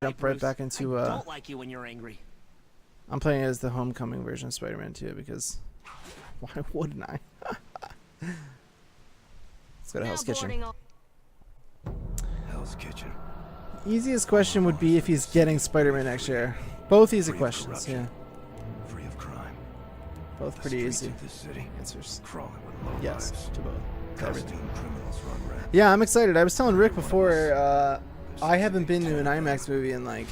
jump right back into I don't like you when you're angry. I'm playing as the Homecoming version of Spider-Man 2 because why wouldn't I? Let's go to Hell's Kitchen. Hell's Kitchen. Easiest question would be if he's getting Spider-Man next year. Both easy questions, yeah. Free of crime. Both pretty easy answers. Yes, to both. To everything. Yeah, I'm excited. I was telling Rick before, I haven't been to an IMAX movie in like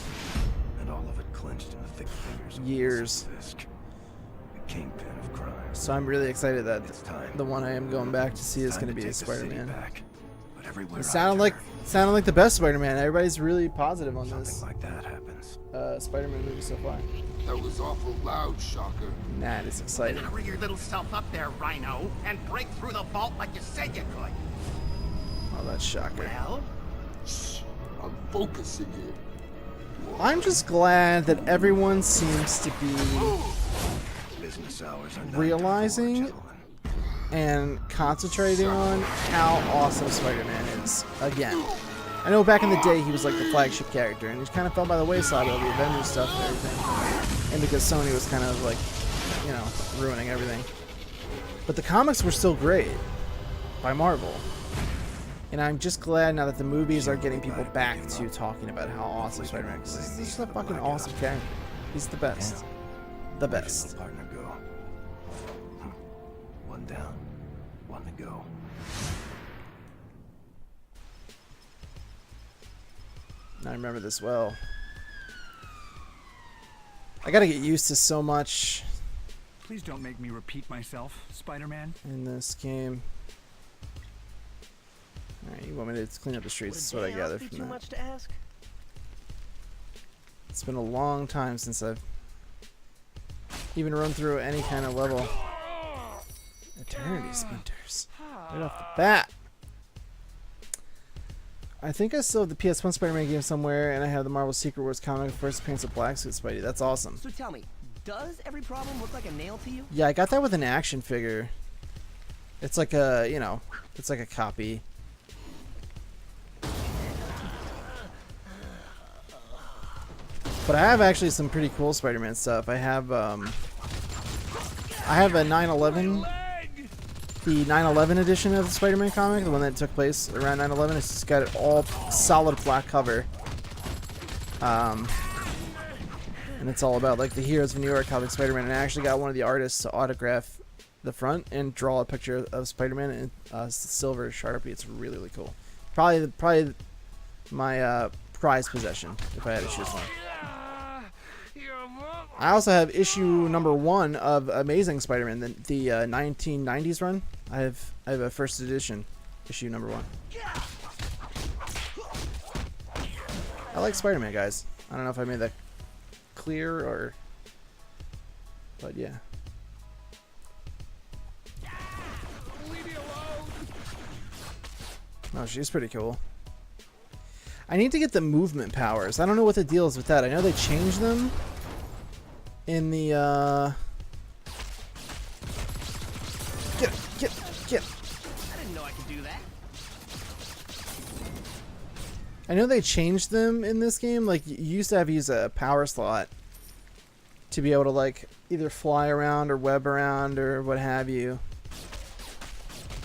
years. So I'm really excited that the one I am going back to see is going to be a Spider-Man. It sounded like the best Spider-Man. Everybody's really positive on this Spider-Man movie so far. That was awful loud, Shocker. Nah, it's exciting. Hurry your little self up there, Rhino, and break through the vault like you said you could. Oh, that's Shocker. Well, Shh, I'm focusing here. I'm just glad that everyone seems to be realizing and concentrating on how awesome Spider-Man is again. I know back in the day he was like the flagship character, and he kind of fell by the wayside with all the Avengers stuff and everything. And because Sony was kind of like, you know, ruining everything. But the comics were still great by Marvel. And I'm just glad now that the movies are getting people back to talking about how awesome Spider-Man is. He's just a fucking awesome character. He's the best. The best. One down, one to go. I remember this well. I gotta get used to so much. Please don't make me repeat myself, Spider-Man. In this game. Alright, you want me to clean up the streets? That's what I gathered from that. Much to ask? It's been a long time since I've even run through any kind of level. Eternity Splinters. Right off the bat. I think I still have the PS1 Spider-Man game somewhere, and I have the Marvel Secret Wars comic, first appearance of Black Suit Spidey. That's awesome. So tell me, does every problem look like a nail to you? Yeah, I got that with an action figure. It's like a, you know, it's like a copy. But I have actually some pretty cool Spider-Man stuff. I have a 9/11, the 9/11 edition of the Spider-Man comic, the one that took place around 9/11. It's just got it all solid black cover. And it's all about like the heroes of New York, how the Spider-Man. And I actually got one of the artists to autograph the front and draw a picture of Spider-Man in silver Sharpie. It's really, really cool. Probably my prized possession if I had to choose one. I also have issue number 1 of Amazing Spider-Man, the 1990s run. I have a first edition issue number 1. I like Spider-Man, guys. I don't know if I made that clear or, but yeah. Oh, she's pretty cool. I need to get the movement powers. I don't know what the deal is with that. I know they changed them in the get it. I didn't know I could do that. I know they changed them in this game. Like, you used to have to use a power slot to be able to like either fly around or web around or what have you.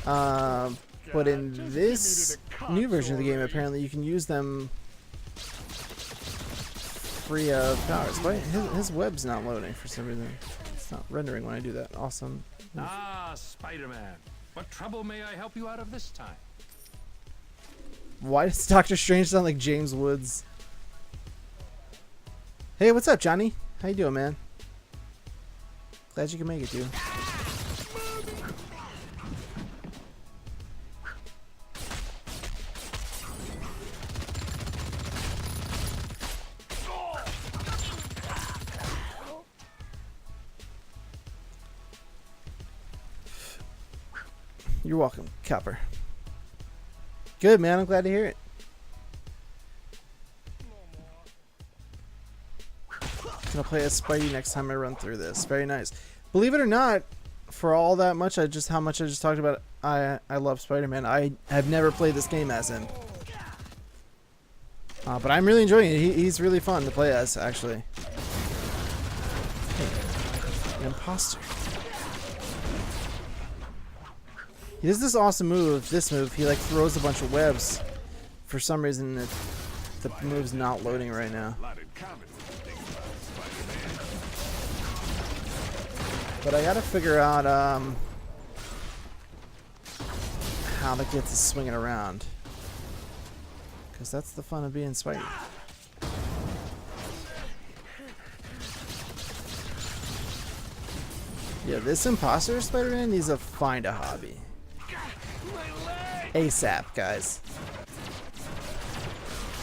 But in this new version of the game, apparently you can use them free of powers. But his web's not loading for some reason. It's not rendering when I do that. Awesome. Ah, Spider-Man. What trouble may I help you out of this time? Why does Doctor Strange sound like James Woods? Hey, what's up, Johnny? How you doing, man? Glad you can make it, dude. You're welcome, Copper. Good, man. I'm glad to hear it. Gonna play as Spidey next time I run through this. Very nice. Believe it or not, for all that much, how much I just talked about, I love Spider-Man. I have never played this game as him. But I'm really enjoying it. He's really fun to play as, actually. Hey, an imposter. He does this awesome move. This move, he like throws a bunch of webs. For some reason, the move's not loading right now. But I gotta figure out how to get to swinging around. Because that's the fun of being Spidey. Yeah, this imposter Spider-Man needs to find a hobby. ASAP, guys.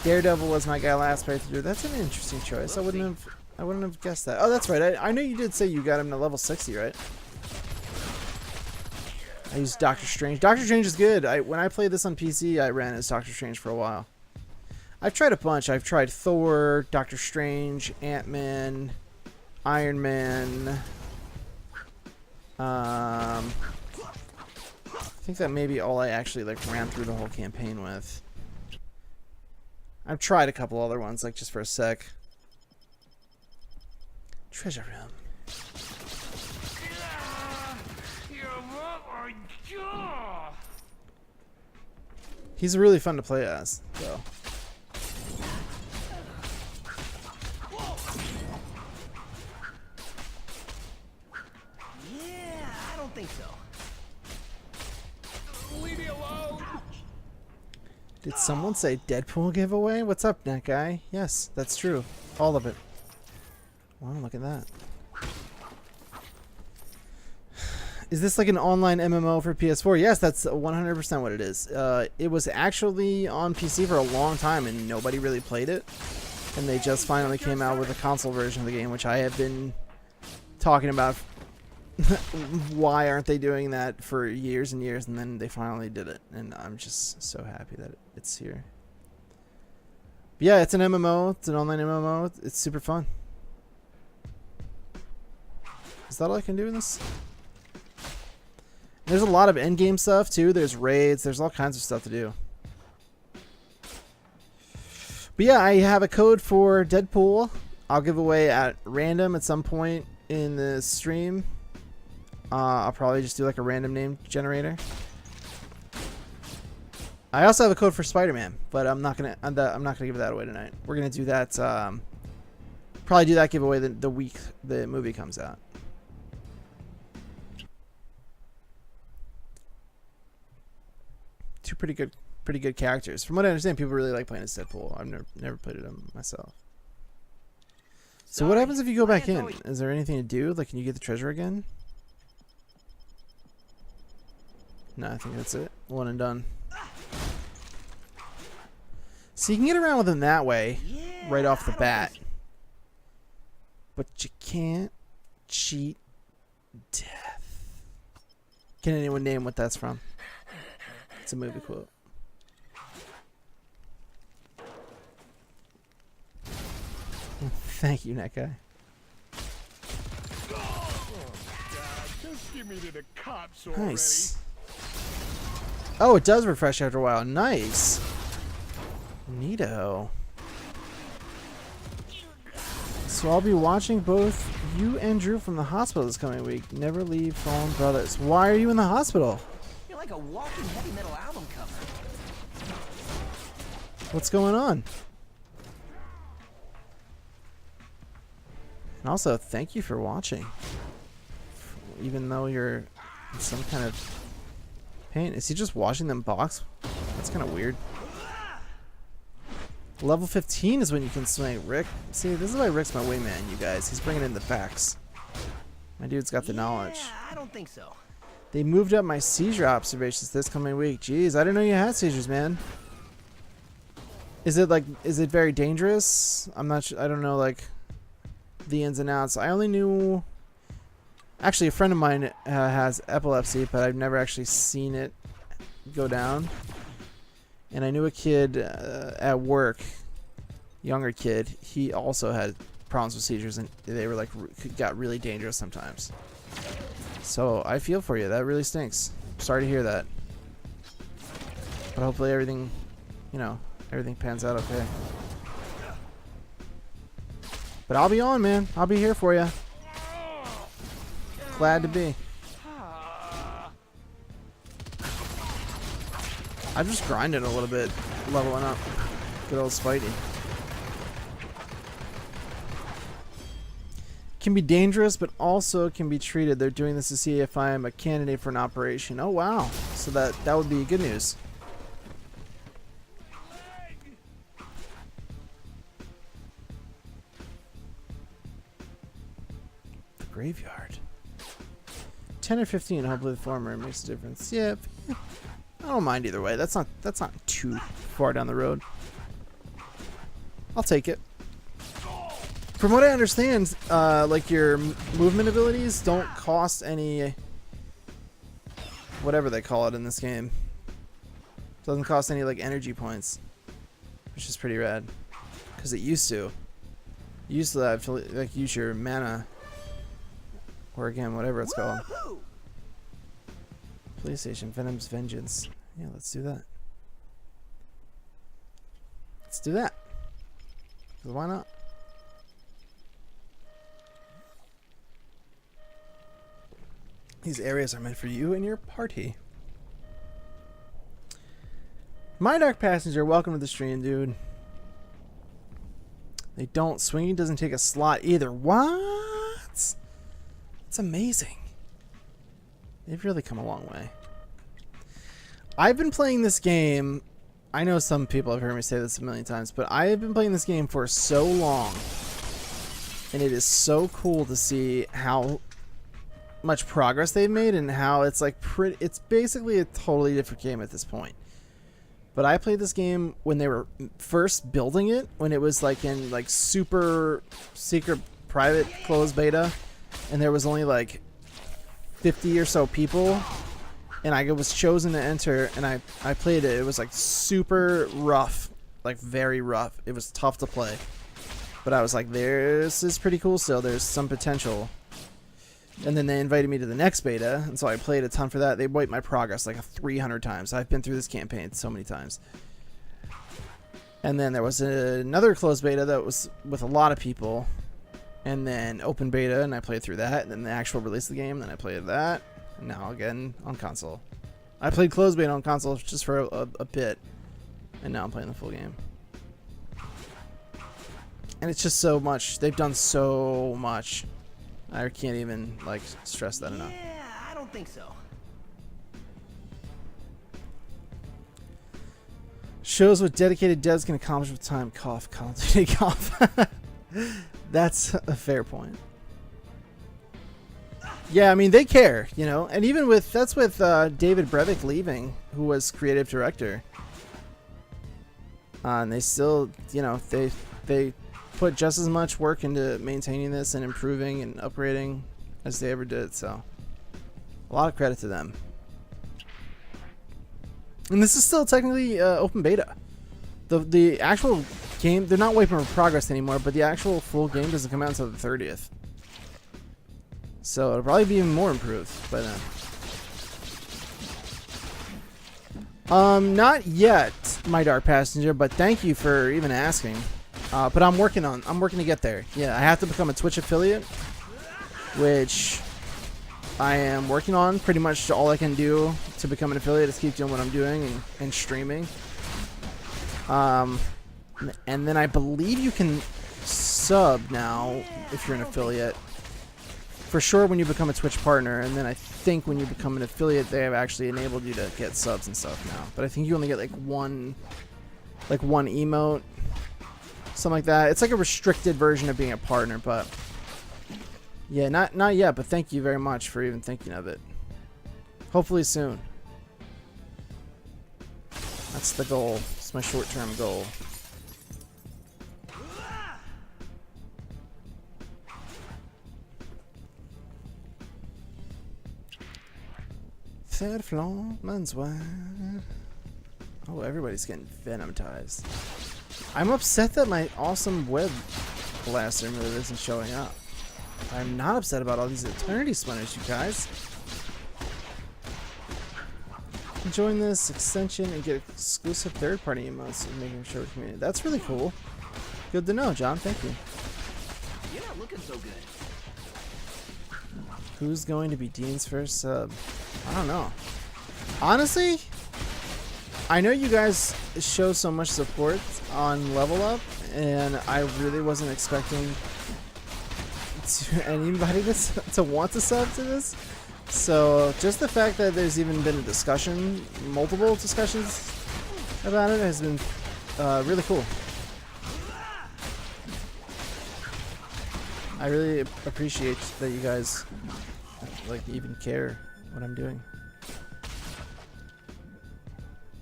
Daredevil was my guy last playthrough. That's an interesting choice. I wouldn't have guessed that. Oh, that's right. I know you did say you got him to level 60, right? I used Doctor Strange. Doctor Strange is good. When I played this on PC, I ran as Doctor Strange for a while. I've tried a bunch. I've tried Thor, Doctor Strange, Ant-Man, Iron Man. I think that may be all I actually like ran through the whole campaign with. I've tried a couple other ones, like just for a sec. Treasure room. He's really fun to play as, though. Yeah, I don't think so. Leave me alone. Did someone say Deadpool giveaway? What's up, that guy? Yes, that's true. All of it. Wow, look at that. Is this like an online MMO for PS4? Yes, that's 100% what it is. It was actually on PC for a long time and nobody really played it. And they just finally came out with a console version of the game, which I have been talking about. Why aren't they doing that for years and years? And then they finally did it. And I'm just so happy that it's here. But yeah, it's an MMO. It's an online MMO. It's super fun. Is that all I can do in this? There's a lot of endgame stuff too. There's raids. There's all kinds of stuff to do. But yeah, I have a code for Deadpool. I'll give away at random at some point in the stream. I'll probably just do like a random name generator. I also have a code for Spider-Man, but I'm not gonna give that away tonight. We're gonna do that. Probably do that giveaway the week the movie comes out. Two pretty good characters. From what I understand, people really like playing as Deadpool. I've never played it myself. So what happens if you go back in? Is there anything to do? Like, can you get the treasure again? No, I think that's it. One and done. So you can get around with him that way, right off the bat. But you can't cheat death. Can anyone name what that's from? It's a movie quote. Thank you, that guy. Just give me to the cops already. Nice. Oh, it does refresh after a while. Nice. Neato. So I'll be watching both you and Drew from the hospital this coming week. Never leave fallen brothers. Why are you in the hospital? You're like a walking heavy metal album cover. What's going on? And also, thank you for watching. Even though you're in some kind of pain. Is he just washing them box? That's kind of weird. Level 15 is when you can swing. Rick, see, this is why Rick's my wingman, you guys. He's bringing in the facts. My dude's got the knowledge. I don't think so. They moved up my seizure observations this coming week. Jeez, I didn't know you had seizures, man. Is it very dangerous? I'm not sure. I don't know, like, the ins and outs. I only knew... Actually, a friend of mine has epilepsy, but I've never actually seen it go down. And I knew a kid at work, younger kid, he also had problems with seizures, and they were like, got really dangerous sometimes. So I feel for you. That really stinks. Sorry to hear that. But hopefully everything, everything pans out okay. But I'll be on, man. I'll be here for you. Glad to be. I'm just grinding a little bit, leveling up. Good old Spidey. Can be dangerous, but also can be treated. They're doing this to see if I am a candidate for an operation. Oh wow! So that would be good news. The graveyard. 10 or 15. Hopefully the former makes a difference. Yeah, I don't mind either way. That's not too far down the road. I'll take it. From what I understand, like your movement abilities don't cost any, whatever they call it in this game. Doesn't cost any like energy points, which is pretty rad. Because it used to. You used to have to like use your mana, or again whatever it's called. PlayStation Venom's Vengeance. Yeah, let's do that. Let's do that. 'Cause why not? These areas are meant for you and your party. My Dark Passenger, welcome to the stream, dude. They don't. Swinging doesn't take a slot either. What? It's amazing. They've really come a long way. I've been playing this game. I know some people have heard me say this a million times, but I have been playing this game for so long. And it is so cool to see how much progress they've made and how it's like it's basically a totally different game at this point. But I played this game when they were first building it, when it was like in like super secret private closed beta, and there was only like 50 or so people, and I was chosen to enter, and I played it. It was like super rough, like very rough. It was tough to play, but I was like, this is pretty cool still. There's some potential. And then they invited me to the next beta, and so I played a ton for that. They wiped my progress like 300 times. I've been through this campaign so many times. And then there was another closed beta that was with a lot of people, and then open beta, and I played through that, and then the actual release of the game, then I played that, and now again on console. I played closed beta on console just for a bit, and now I'm playing the full game. And it's just so much. They've done so much. I can't even like stress that enough. Yeah, I don't think so. Shows what dedicated devs can accomplish with time. Cough, Call of Duty cough. That's a fair point. Yeah, I mean they care, you know, and even with with David Brevik leaving, who was creative director, and they still, you know, they put just as much work into maintaining this and improving and upgrading as they ever did, so a lot of credit to them. And this is still technically open beta. The actual game, they're not waiting for progress anymore, but the actual full game doesn't come out until the 30th. So it'll probably be even more improved by then. Not yet, my Dark Passenger, but thank you for even asking. But I'm working to get there. Yeah, I have to become a Twitch affiliate, which I am working on. Pretty much all I can do to become an affiliate is keep doing what I'm doing and streaming. And then I believe you can sub now if you're an affiliate. For sure when you become a Twitch partner, and then I think when you become an affiliate, they have actually enabled you to get subs and stuff now. But I think you only get like one emote. Something like that. It's like a restricted version of being a partner, but yeah, not yet, but thank you very much for even thinking of it. Hopefully soon. That's the goal. It's my short-term goal. Third floor, menswear. Oh, everybody's getting venomtized. I'm upset that my awesome web blaster move isn't showing up. I'm not upset about all these eternity splinters, you guys. Join this extension and get exclusive third-party emotes and making sure with community. That's really cool. Good to know, John. Thank you. You're not looking so good. Who's going to be Dean's first sub? I don't know. Honestly, I know you guys show so much support on Level Up, and I really wasn't expecting anybody to want to sub to this. So just the fact that there's even been a discussion, multiple discussions about it, has been really cool. I really appreciate that you guys like even care what I'm doing.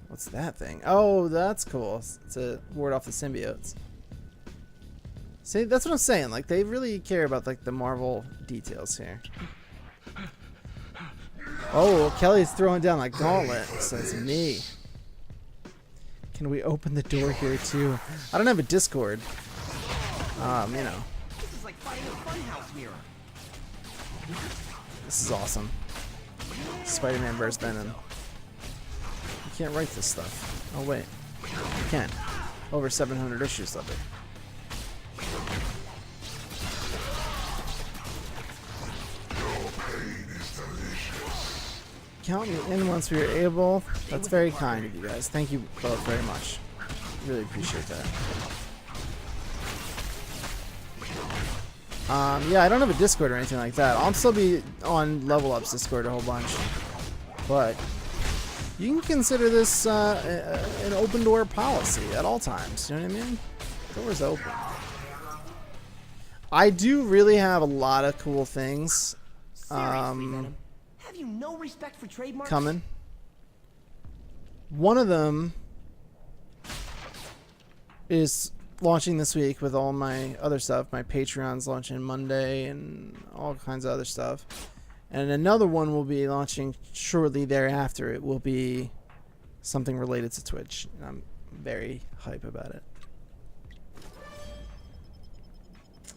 What's that thing? Oh, that's cool. To ward off the symbiotes. See, that's what I'm saying. Like, they really care about like the Marvel details here. Oh, Kelly's throwing down like gauntlet. So it's me. Can we open the door here too? I don't have a Discord. You know. This is like fighting a funhouse mirror. This is awesome. Spider-Man vs. Venom. You can't write this stuff. Oh wait, you can. Over 700 issues of it. Count me in once we are able. That's very kind of you guys. Thank you both very much. Really appreciate that. Yeah, I don't have a Discord or anything like that. I'll still be on Level Up's Discord a whole bunch. But you can consider this an open door policy at all times. You know what I mean? Doors open. I do really have a lot of cool things Seriously, Venom. Have you no respect for trademarks? coming. One of them is launching this week with all my other stuff. My Patreon's launching Monday and all kinds of other stuff. And another one will be launching shortly thereafter. It will be something related to Twitch. And I'm very hype about it.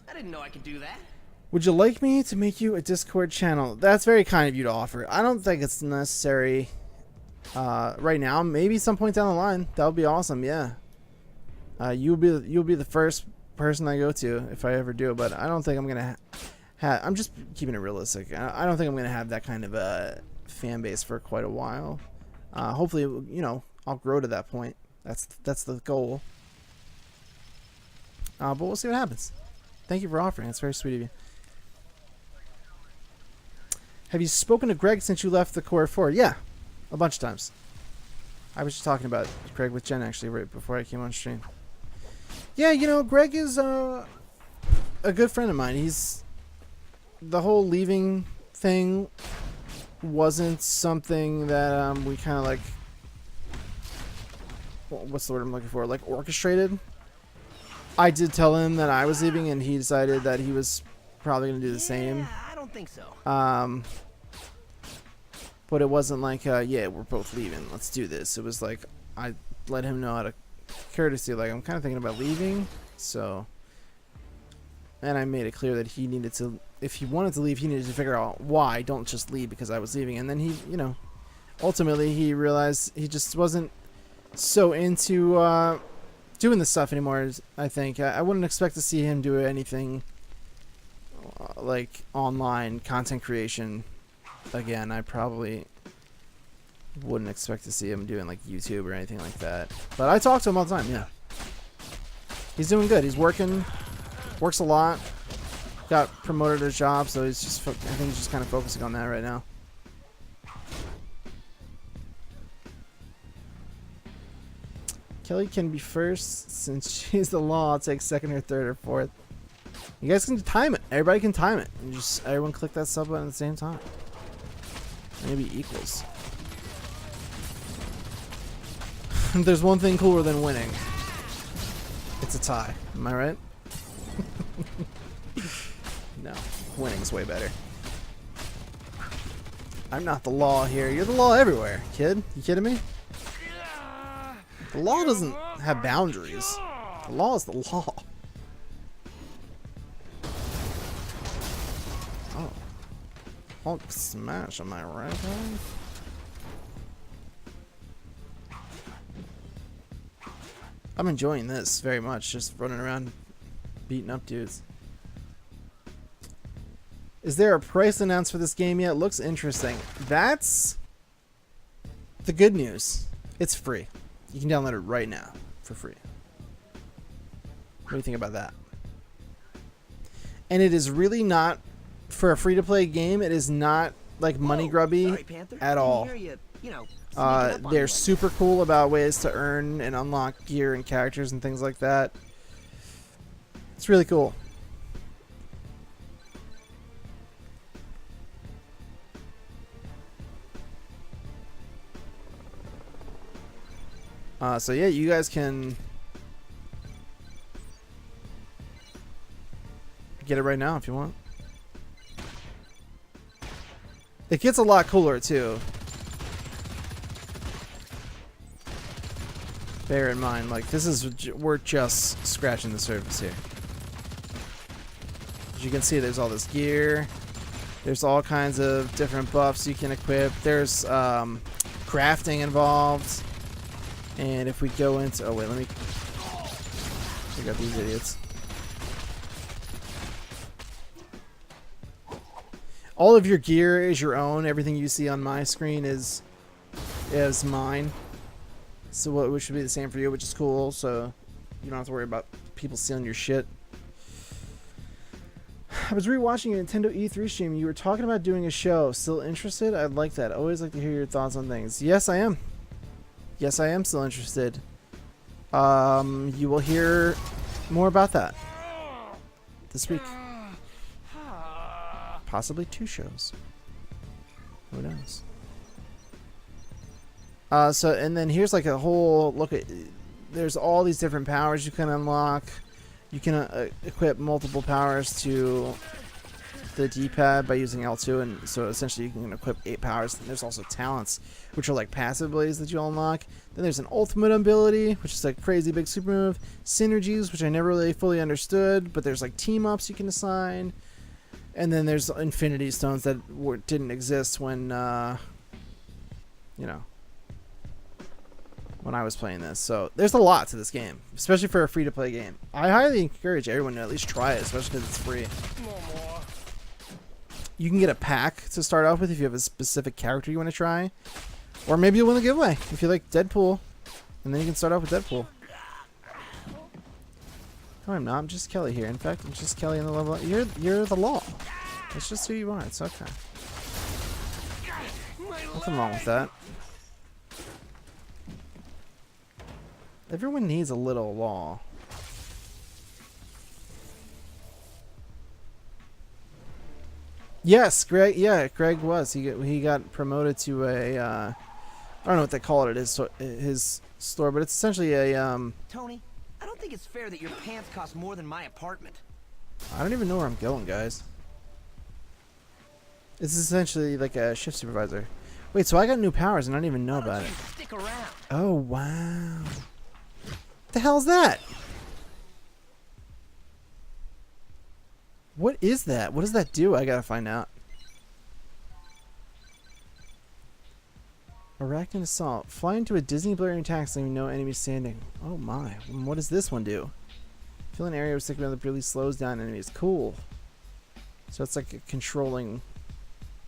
I didn't know I could do that. Would you like me to make you a Discord channel? That's very kind of you to offer. I don't think it's necessary right now. Maybe some point down the line. That would be awesome. Yeah. You'll be the first person I go to if I ever do. But I don't think I'm gonna have. I'm just keeping it realistic. I don't think I'm gonna have that kind of a fan base for quite a while. Hopefully, you know, I'll grow to that point. That's the goal. But we'll see what happens. Thank you for offering. That's very sweet of you. Have you spoken to Greg since you left the Core 4? Yeah, a bunch of times. I was just talking about Greg with Jen actually right before I came on stream. Yeah, you know, Greg is a good friend of mine. He's the whole leaving thing wasn't something that we kind of like. What's the word I'm looking for? Like orchestrated. I did tell him that I was leaving, and he decided that he was probably going to do the same. I don't think so. But it wasn't like, yeah, we're both leaving. Let's do this. It was like I let him know out of courtesy, like I'm kind of thinking about leaving. So, and I made it clear that he needed to, if he wanted to leave, he needed to figure out why. Don't just leave because I was leaving. And then he, you know, ultimately he realized he just wasn't so into doing this stuff anymore. I think I wouldn't expect to see him do anything like online content creation again. I probably wouldn't expect to see him doing like YouTube or anything like that. But I talk to him all the time. Yeah, he's doing good. He's working, works a lot. Got promoted to his job, so he's just. I think he's just kind of focusing on that right now. Kelly can be first since she's the law. I'll take second or third or fourth. You guys can time it. Everybody can time it. And just everyone click that sub button at the same time. Maybe equals. There's one thing cooler than winning. It's a tie. Am I right? No. Winning's way better. I'm not the law here. You're the law everywhere, kid. You kidding me? The law doesn't have boundaries. The law is the law. Oh. Hulk smash, am I right? I'm enjoying this very much, just running around beating up dudes. Is there a price announced for this game yet? Looks interesting. That's the good news. It's free. You can download it right now for free. What do you think about that? And it is really not, for a free-to-play game, it is not like money grubby at all. They're super cool about ways to earn and unlock gear and characters and things like that. It's really cool. So yeah, you guys can get it right now if you want. It gets a lot cooler too. Bear in mind, like this is, we're just scratching the surface here. As you can see, there's all this gear. There's all kinds of different buffs you can equip. There's crafting involved. And if we go into, oh wait, let me pick up these idiots. All of your gear is your own. Everything you see on my screen is mine. So which should be the same for you, which is cool. So you don't have to worry about people stealing your shit. I was rewatching your Nintendo E3 stream. You were talking about doing a show. Still interested? I'd like that. Always like to hear your thoughts on things. Yes, I am. Yes, I am still interested. You will hear more about that this week. Possibly 2 shows. Who knows? So, and then here's like a whole look at. There's all these different powers you can unlock. You can equip multiple powers to the D-pad by using L2, and so essentially you can equip 8 powers. And there's also talents, which are like passive abilities that you'll unlock. Then there's an ultimate ability, which is like crazy big super move. Synergies, which I never really fully understood, but there's like team ups you can assign. And then there's infinity stones that didn't exist when, you know, when I was playing this. So there's a lot to this game, especially for a free-to-play game. I highly encourage everyone to at least try it, especially because it's free. You can get a pack to start off with if you have a specific character you want to try. Or maybe you'll win a giveaway if you like Deadpool. And then you can start off with Deadpool. No, I'm not. I'm just Kelly here. In fact, I'm just Kelly in the level. You're the law. It's just who you are. It's okay. Nothing wrong with that. Everyone needs a little law. Yes, Greg. Yeah, Greg was. He got promoted to a. I don't know what they call it at his store, but it's essentially a. Tony, I don't think it's fair that your pants cost more than my apartment. I don't even know where I'm going, guys. It's essentially like a shift supervisor. Wait, so I got new powers and I didn't even know about it. Stick around. Oh wow! What the hell's that? What is that? What does that do? I gotta find out. Arachnid assault. Fly into a Disney blaring taxi and no enemy standing. Oh my. What does this one do? Fill an area with stick that really slows down enemies. Cool. So it's like a controlling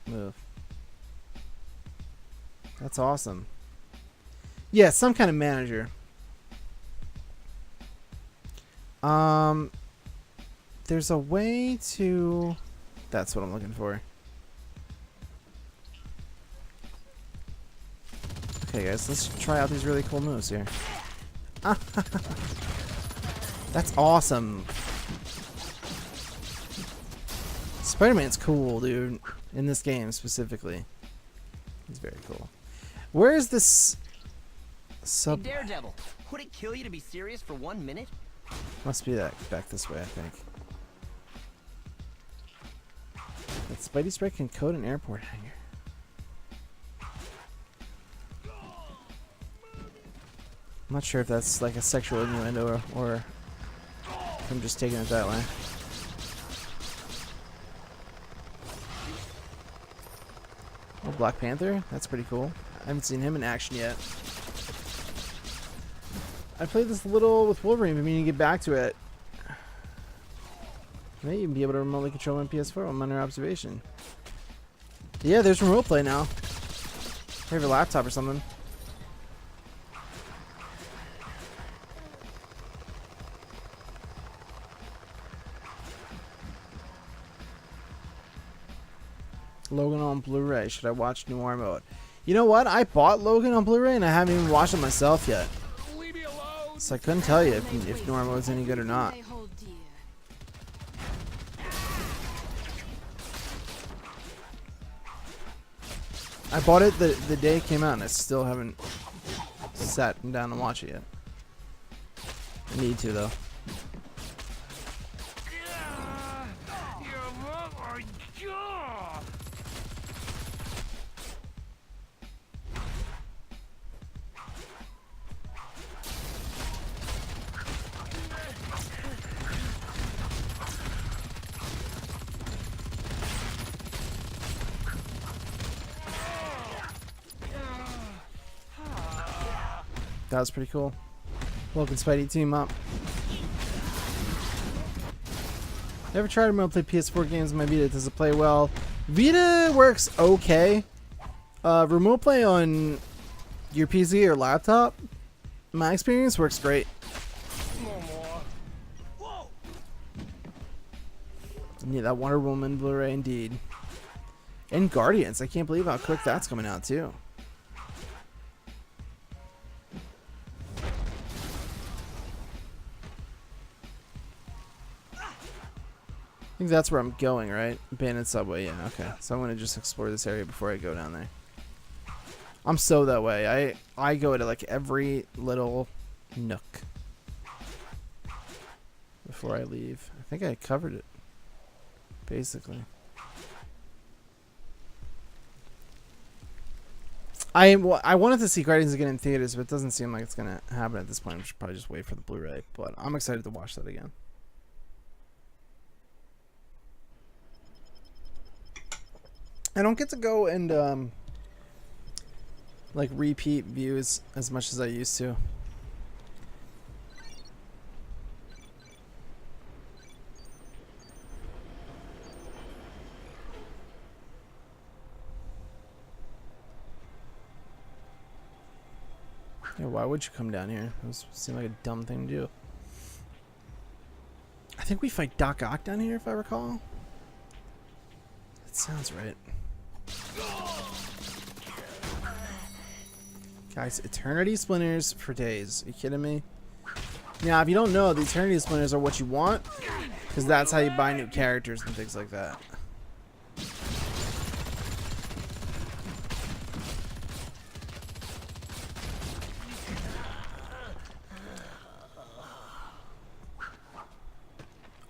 move. That's awesome. Yeah, some kind of manager. There's a way to... That's what I'm looking for. Okay, guys, let's try out these really cool moves here. That's awesome. Spider-Man's cool, dude. In this game, specifically. He's very cool. Where is this... Hey, Daredevil, would it kill you to be serious for 1 minute? Must be that back this way, I think. That Spidey spray can coat an airport hangar. I'm not sure if that's like a sexual innuendo or if I'm just taking it that way. Oh, Black Panther? That's pretty cool. I haven't seen him in action yet. I played this little with Wolverine, but meaning to get back to it. I may even be able to remotely control my PS4 when I'm under observation. Yeah, there's remote play now. Or your laptop or something. Logan on Blu-ray. Should I watch Noir mode? You know what? I bought Logan on Blu-ray and I haven't even watched it myself yet. So I couldn't tell you if Noir mode's any good or not. I bought it the day it came out and I still haven't sat down and watch it yet. I need to though. That was pretty cool. Logan Spidey team up. Never tried to remote play PS4 games on my Vita. Does it play well? Vita works okay. Remote play on your PC or laptop, my experience works great. Yeah, that Wonder Woman Blu-ray indeed. And Guardians. I can't believe how quick that's coming out too. I think that's where I'm going, right? Abandoned subway, yeah, okay. So I'm gonna just explore this area before I go down there. I'm so that way. I go to like every little nook before I leave. I think I covered it, basically. I wanted to see Guardians again in theaters, but it doesn't seem like it's gonna happen at this point. We should probably just wait for the Blu-ray, but I'm excited to watch that again. I don't get to go and like repeat views as much as I used to. Yeah, why would you come down here? It seemed like a dumb thing to do. I think we fight Doc Ock down here, if I recall. That sounds right. Guys, Eternity Splinters for days. Are you kidding me? Now, if you don't know, the Eternity Splinters are what you want, because that's how you buy new characters and things like that.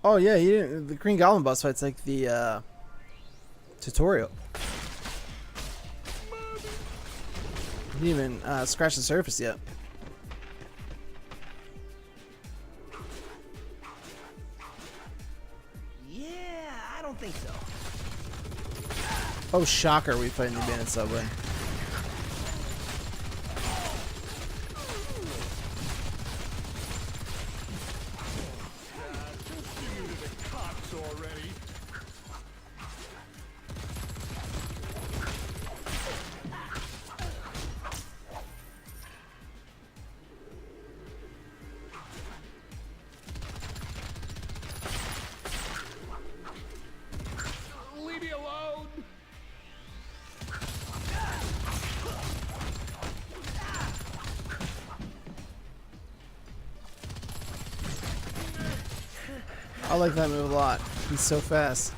Oh yeah, he didn't, the Green Goblin boss fight's like the tutorial. He didn't even scratch the surface yet. Yeah, I don't think so. Oh shocker, we fight in the abandoned subway. I like that move a lot. He's so fast.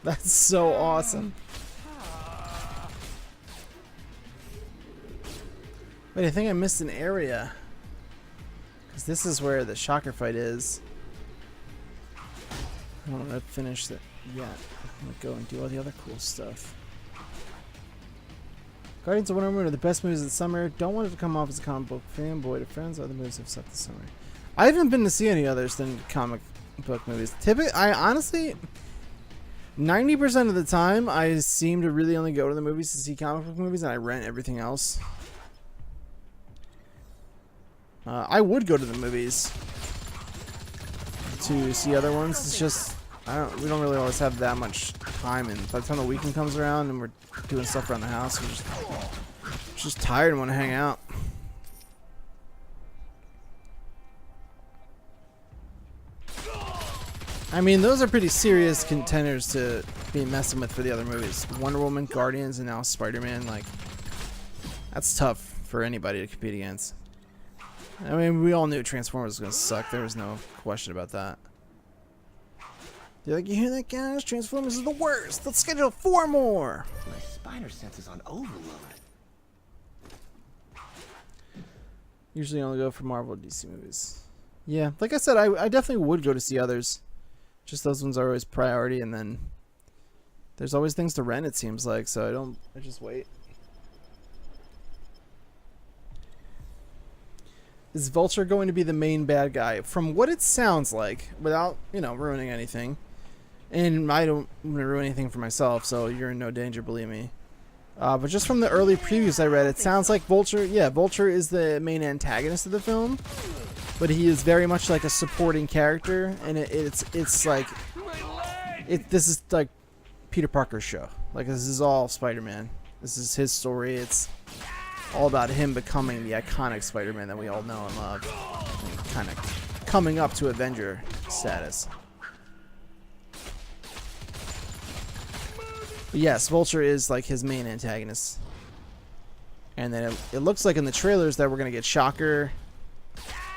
That's so awesome. Wait, I think I missed an area. Because Because this is where the Shocker fight is. I don't want to finish it yet. I'm going to go and do all the other cool stuff. Guardians of Wonder Woman are the best movies of the summer. Don't want it to come off as a comic book fanboy to friends. Other movies have sucked this summer. I haven't been to see any others than comic book movies. Typically, I honestly, 90% of the time, I seem to really only go to the movies to see comic book movies, and I rent everything else. I would go to the movies to see other ones. It's just we don't really always have that much time, and by the time the weekend comes around and we're doing stuff around the house, we're just tired and want to hang out. I mean, those are pretty serious contenders to be messing with for the other movies. Wonder Woman, Guardians, and now Spider-Man. Like, that's tough for anybody to compete against. I mean, we all knew Transformers was gonna suck. There was no question about that. You're like, you hear that, guys? Transformers is the worst. Let's schedule 4 more. My spider sense is on overload. Usually only go for Marvel or DC movies. Yeah, like I said, I definitely would go to see others. Just those ones are always priority, and then there's always things to rent, it seems like, so I just wait. Is Vulture going to be the main bad guy? From what it sounds like, without, ruining anything. And I don't want to ruin anything for myself, so you're in no danger, believe me. But just from the early previews I read, it sounds like Vulture is the main antagonist of the film. But he is very much like a supporting character, and it's like this is like Peter Parker's show. Like, this is all Spider-Man. This is his story. It's all about him becoming the iconic Spider-Man that we all know and love, and kind of coming up to Avenger status. But yes, Vulture is like his main antagonist. And then it looks like in the trailers that we're gonna get Shocker.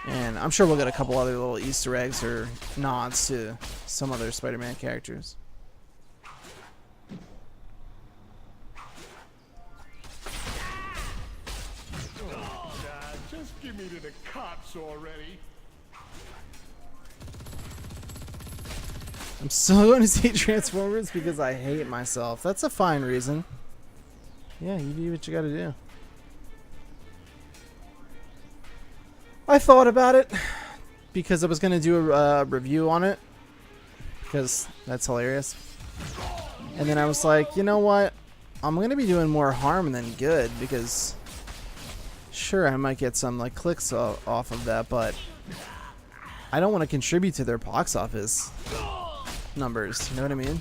And I'm sure we'll get a couple other little Easter eggs or nods to some other Spider-Man characters. Just give me to the cops already. I'm still going to see Transformers because I hate myself. That's a fine reason. Yeah, you do what you gotta do. I thought about it because I was going to do a review on it because that's hilarious. And then I was like, you know what? I'm going to be doing more harm than good because sure, I might get some like clicks off of that, but I don't want to contribute to their box office numbers. You know what I mean?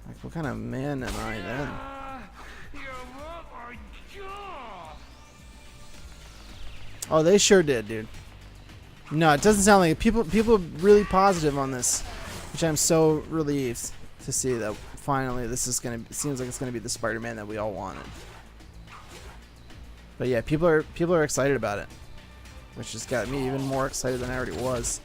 Like, what kind of man am I then? Oh, they sure did, dude. No, it doesn't sound like it. People are really positive on this, which I'm so relieved to see that finally this is gonna. It seems like it's gonna be the Spider-Man that we all wanted. But yeah, people are excited about it, which has got me even more excited than I already was.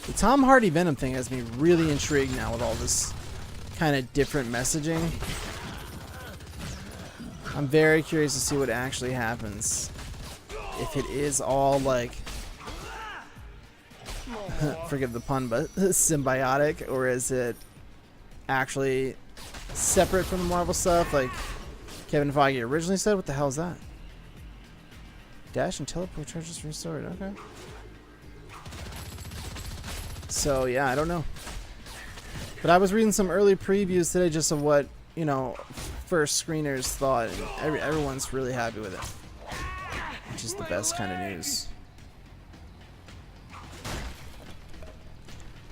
The Tom Hardy Venom thing has me really intrigued now with all this kind of different messaging. I'm very curious to see what actually happens. If it is all like, forgive the pun, but symbiotic, or is it actually separate from the Marvel stuff like Kevin Feige originally said? What the hell is that? Dash and teleport charges restored. Okay. So yeah, I don't know. But I was reading some early previews today just of what, first screeners thought, and everyone's really happy with it, which is the best kind of news.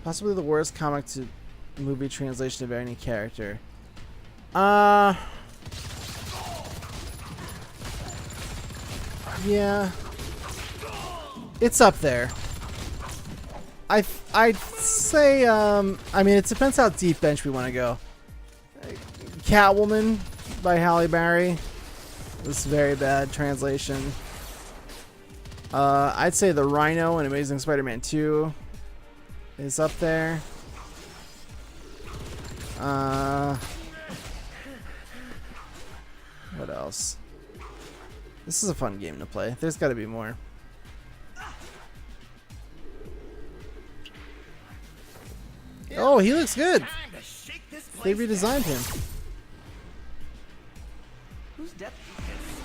Possibly the worst comic to movie translation of any character. Yeah, it's up there. I'd say I mean, it depends how deep bench we want to go. Catwoman by Halle Berry was very bad translation. I'd say the Rhino in Amazing Spider-Man 2 is up there. What else? This is a fun game to play. There's got to be more. Oh, he looks good. Time to shake this They place redesigned him. Who's death?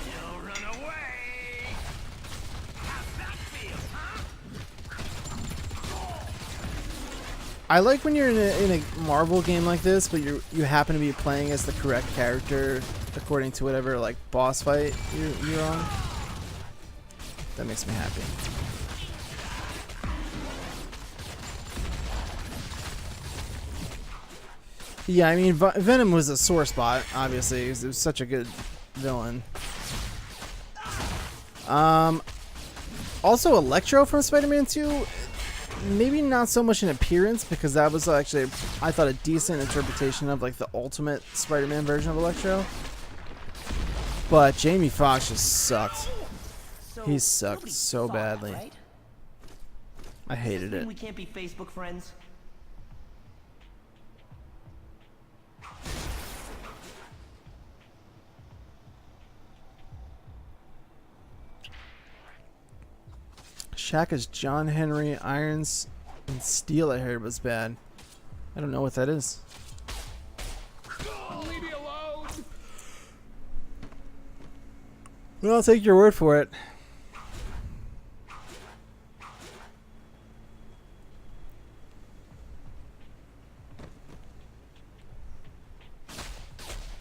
Still run away. How's that feel, huh? I like when you're in a Marvel game like this, but you happen to be playing as the correct character according to whatever like boss fight you're on. That makes me happy. Yeah, I mean, Venom was a sore spot, obviously. It was such a good villain. Also, Electro from Spider-Man 2, maybe not so much in appearance, because that was actually, I thought, a decent interpretation of like the ultimate Spider-Man version of Electro. But Jamie Foxx just sucked. So He sucked nobody so saw badly. That, right? I hated Does this mean it. we can't be Facebook friends? Shaq is John Henry, Irons, and Steel, I heard was bad. I don't know what that is. Leave me alone! Well, I'll take your word for it.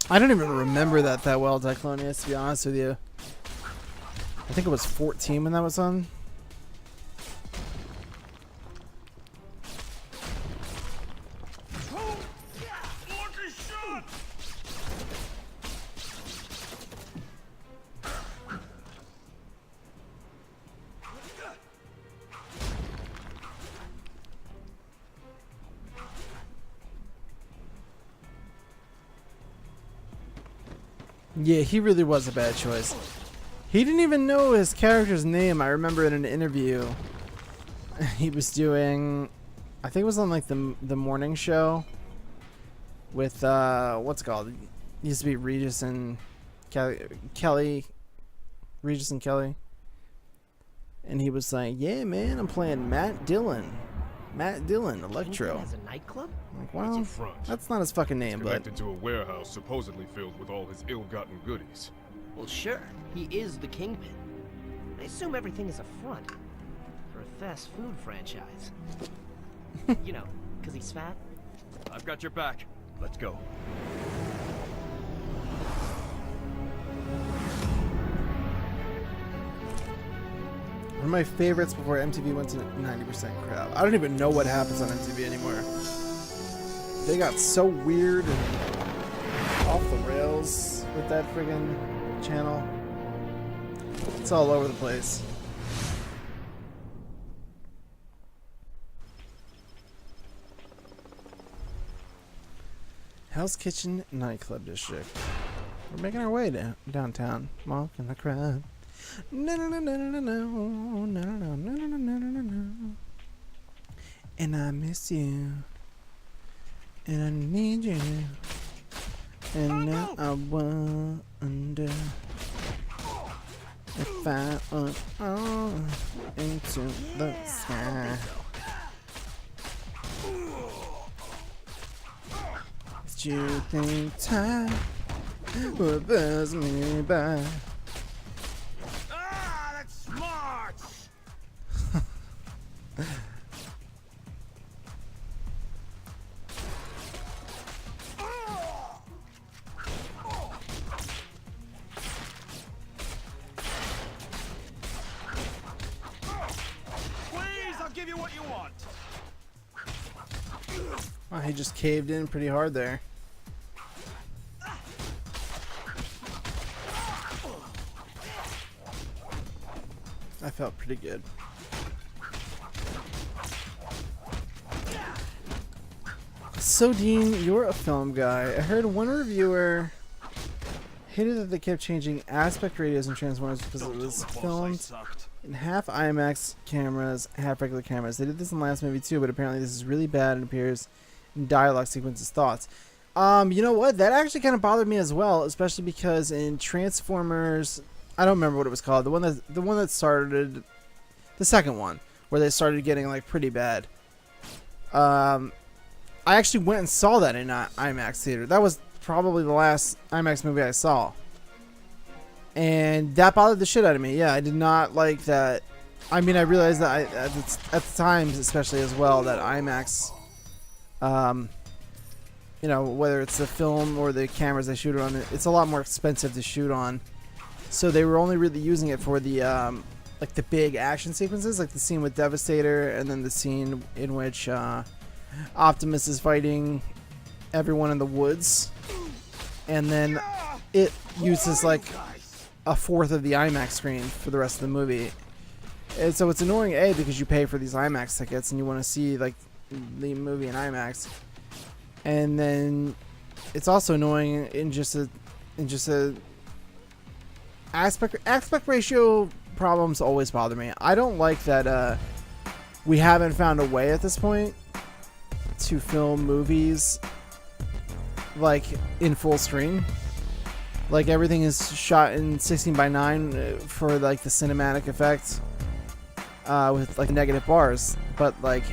I don't even remember that well, Diclonius, to be honest with you. I think it was 14 when that was on. Yeah, he really was a bad choice. He didn't even know his character's name. I remember in an interview he was doing, I think it was on like the morning show with what's it called? It used to be Regis and Kelly, Regis and Kelly. And he was like, "Yeah, man, I'm playing Matt Dillon, Electro." Has a nightclub? I'm like, It's well, a front. that's not his fucking name, but Connected to a warehouse supposedly filled with all his ill-gotten goodies. Well, sure. He is the kingpin. I assume everything is a front for a fast food franchise. You know, because he's fat. I've got your back. Let's go. one of my favorites before MTV went to 90% crowd. I don't even know what happens on MTV anymore. They got so weird and off the rails with that friggin' channel. It's all over the place. Hell's Kitchen nightclub district. We're making our way downtown. Walking the crowd. No, no, no, no, no, no, no, no, no, no, no, no, no, no. And I miss you. And I need you. And now I wonder if I went on into the sky. Do you think time will pass me by? Ah, that's smart. Please, I'll give you what you want. Oh, he just caved in pretty hard there. I felt pretty good. So Dean, you're a film guy. I heard one reviewer hated that they kept changing aspect ratios in Transformers because it was filmed in half IMAX cameras, half regular cameras. They did this in the last movie too, but apparently this is really bad and appears in dialogue sequences thoughts. You know what? That actually kind of bothered me as well, especially because in Transformers I don't remember what it was called. The one that started, the second one, where they started getting like pretty bad. I actually went and saw that in IMAX theater. That was probably the last IMAX movie I saw, and that bothered the shit out of me. Yeah, I did not like that. I mean, I realized that at the times, especially as well, that IMAX, you know, whether it's the film or the cameras they shoot it on, it's a lot more expensive to shoot on. So they were only really using it for the like the big action sequences, like the scene with Devastator, and then the scene in which Optimus is fighting everyone in the woods, and then it uses like a fourth of the IMAX screen for the rest of the movie. And so it's annoying, A, because you pay for these IMAX tickets and you want to see like the movie in IMAX, and then it's also annoying in just a aspect ratio problems always bother me. I don't like that we haven't found a way at this point to film movies like in full screen. Like everything is shot in 16:9 for like the cinematic effect. With like negative bars, but like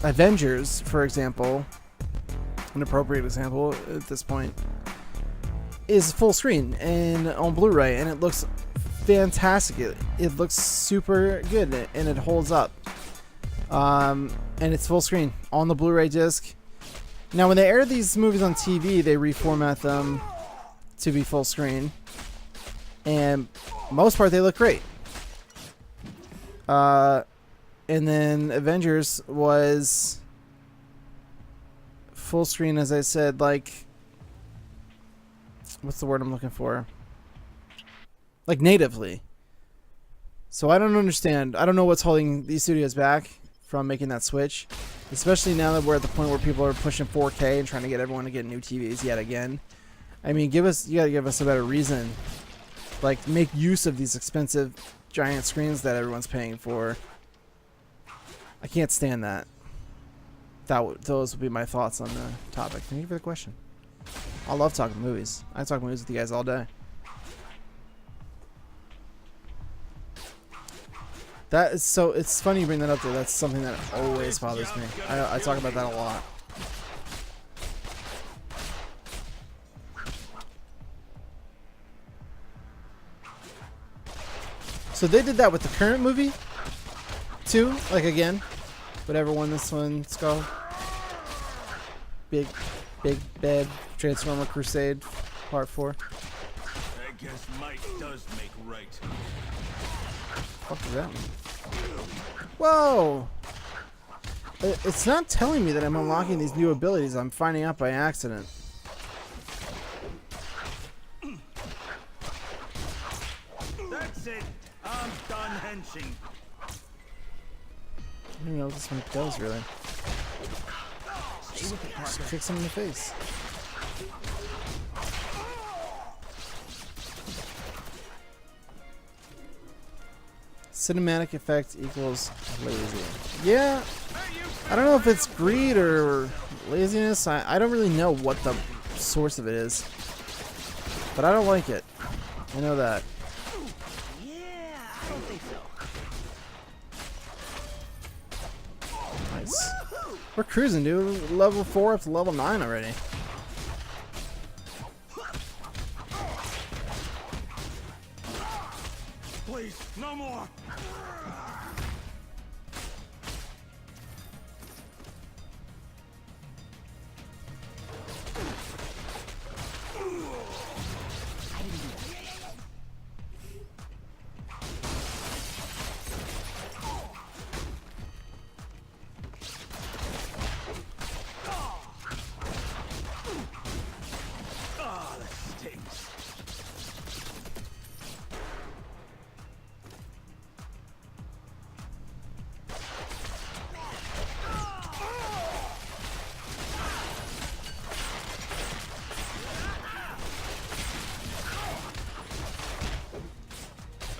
Avengers, for example, an appropriate example at this point, is full screen and on Blu-ray, and it looks fantastic. It looks super good, and it holds up. And it's full screen on the Blu-ray disc. Now, when they air these movies on TV, they reformat them to be full screen, and most part they look great. And then Avengers was full screen, as I said, like, what's the word I'm looking for? Like natively. So I don't understand. I don't know what's holding these studios back from making that switch, especially now that we're at the point where people are pushing 4K and trying to get everyone to get new TVs yet again. I mean, you gotta give us a better reason. Like, make use of these expensive giant screens that everyone's paying for. I can't stand that. Those would be my thoughts on the topic. Thank you for the question. I love talking movies. I talk movies with you guys all day. That is so. It's funny you bring that up there. That's something that always bothers me. I talk about that a lot. So they did that with the current movie, too. Like again, whatever one this one's called. Big Bad Transformer Crusade, Part 4. I guess might does make right. What does that mean? Whoa! It's not telling me that I'm unlocking these new abilities. I'm finding out by accident. That's it. I'm done henching. I don't even know what this one does, really. Just kicks him in the face. Cinematic effect equals lazy. Yeah, I don't know if it's greed or laziness. I don't really know what the source of it is, but I don't like it. I know that. Yeah, I don't think so. Nice. We're cruising, dude. Level 4 up to level 9 already. Please, no more.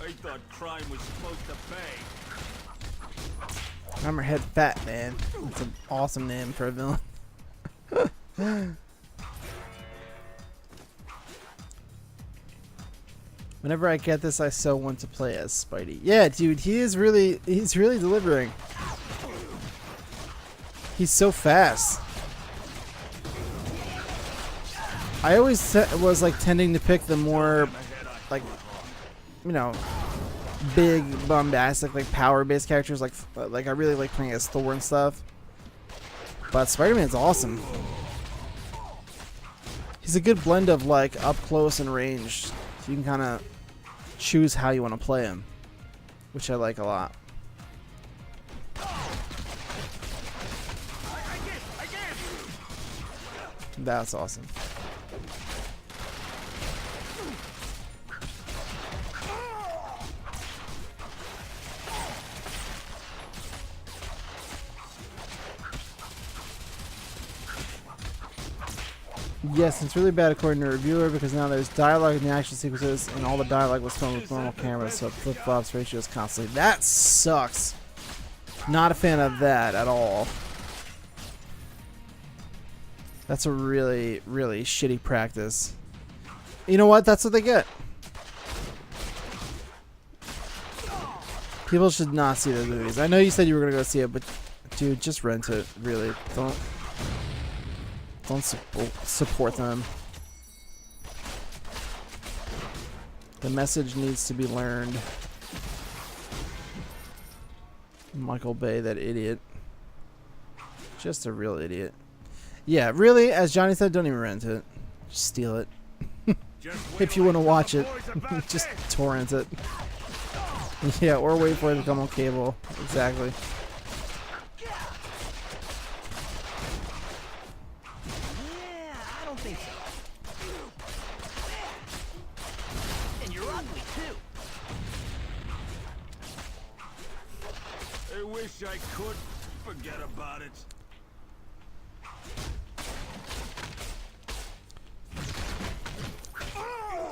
I thought crime was supposed to pay. Hammerhead Fat Man. That's an awesome name for a villain. Whenever I get this, I so want to play as Spidey. Yeah, dude, he's really delivering. He's so fast. I always was like tending to pick the more, like, you know, big, bombastic, like power-based characters. Like I really like playing as Thor and stuff. But Spider-Man's awesome. He's a good blend of like up close and range. So you can kind of choose how you want to play him, which I like a lot. That's awesome. Yes, it's really bad according to a reviewer because now there's dialogue in the action sequences and all the dialogue was filmed with normal cameras, so it flip-flops ratios constantly. That sucks. Not a fan of that at all. That's a really, really shitty practice. You know what? That's what they get. People should not see those movies. I know you said you were going to go see it, but dude, just rent it. Really. Don't support them. The message needs to be learned. Michael Bay, that idiot. Just a real idiot. Yeah, really, as Johnny said, don't even rent it. Just steal it. If you want to watch it, just torrent it. Yeah, or wait for it to come on cable. Exactly. I could forget about it.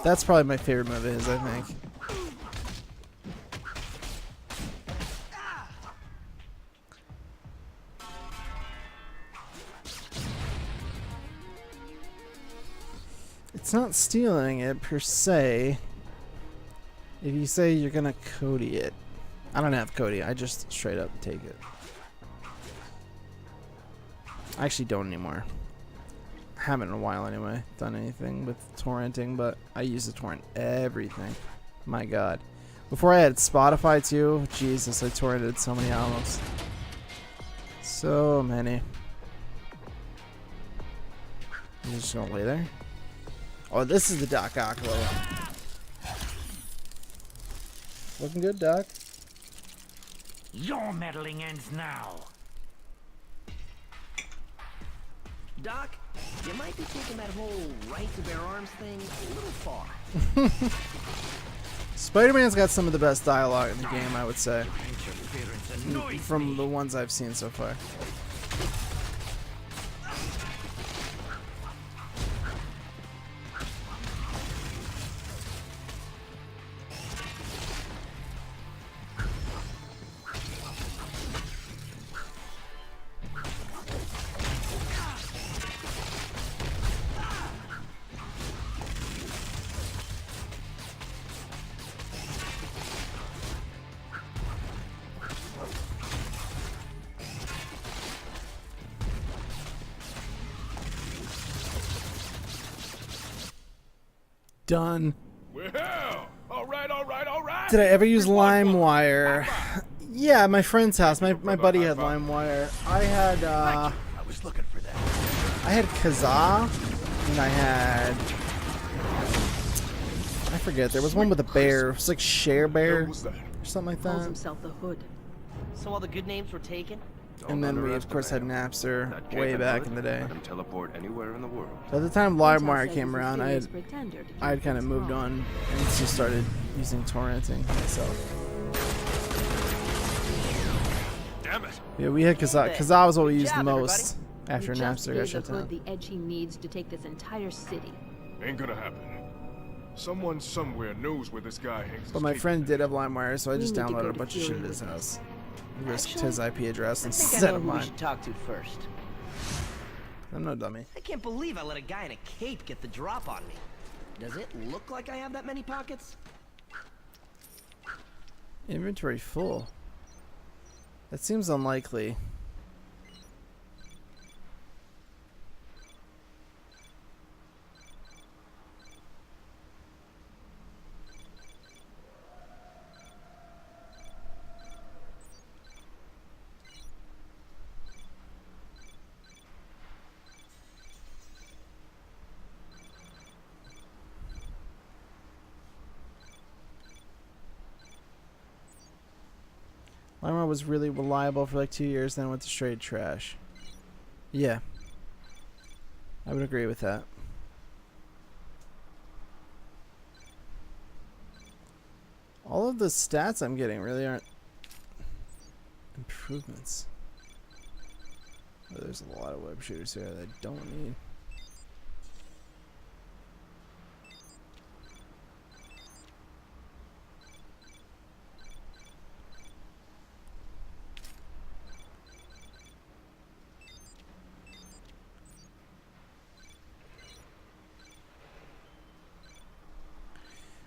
That's probably my favorite move of his, I think. It's not stealing it per se. If you say you're gonna Cody it. I don't have Cody, I just straight up take it. I actually don't anymore. Haven't in a while anyway, done anything with torrenting, but I used to torrent everything. My god. Before I had Spotify too, Jesus, I torrented so many albums. So many. You just gonna lay there? Oh, this is the Doc Ock level. Looking good, Doc. Your meddling ends now. Doc, you might be taking that whole right to bear arms thing a little far. Spider-Man's got some of the best dialogue in the game, I would say. From the ones I've seen so far. Done. Well, all right. Did I ever use LimeWire? Yeah, at my friend's house. My buddy had LimeWire. I had I was looking for that. I had Kazaa, and I had, I forget. There was one with a bear. It was like Share Bear What was that? or something like Calls that. himself the Hood. So all the good names were taken? And then we of course had Napster way back in the day. Let him teleport anywhere in the world. By the time Intel LimeWire said came he's a around, serious pretender to I had keep kind of things moved wrong. on and just started using torrenting myself. Damn it! Yeah, we had Kazaa. Kazaa was what we Good used the job, most after You just Napster got gave shut the Hood down. the edge he needs to take this entire city. Ain't gonna happen. Someone somewhere knows where this guy hangs. But my friend did have LimeWire, so I We just need to go downloaded a to bunch of Fury shit at his with house. Risked Actually, his IP address I think I instead know of who we mine. should talk to first. I'm no dummy. I can't believe I let a guy in a cape get the drop on me. Does it look like I have that many pockets? Inventory full. That seems unlikely. Limar was really reliable for like 2 years, then went to straight trash. Yeah. I would agree with that. All of the stats I'm getting really aren't improvements. Oh, there's a lot of web shooters here that I don't need.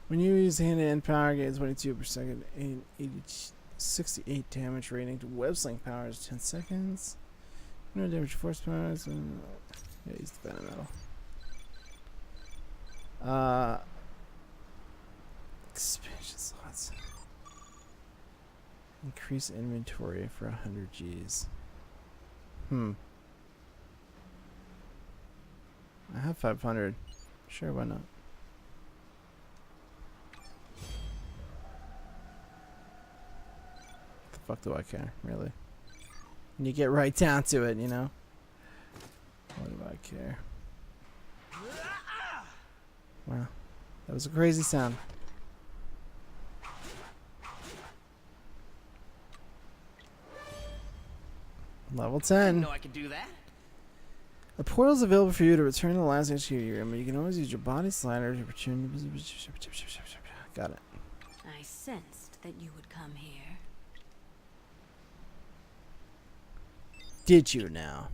When you use hand-to-hand power, gains 22 per second, 68 damage rating to web sling power is 10 seconds. No damage to force power. Yeah, use the venom metal. Expansion slots. Increase inventory for 100 Gs. I have 500. Sure, why not? Fuck do I care, really? When you get right down to it, you know? What do I care? Wow. That was a crazy sound. Level 10. know I could do that. A portal is available for you to return to the last HQ room, but you can always use your body slider to return to... Got it. I sensed that you would come here. Did you now?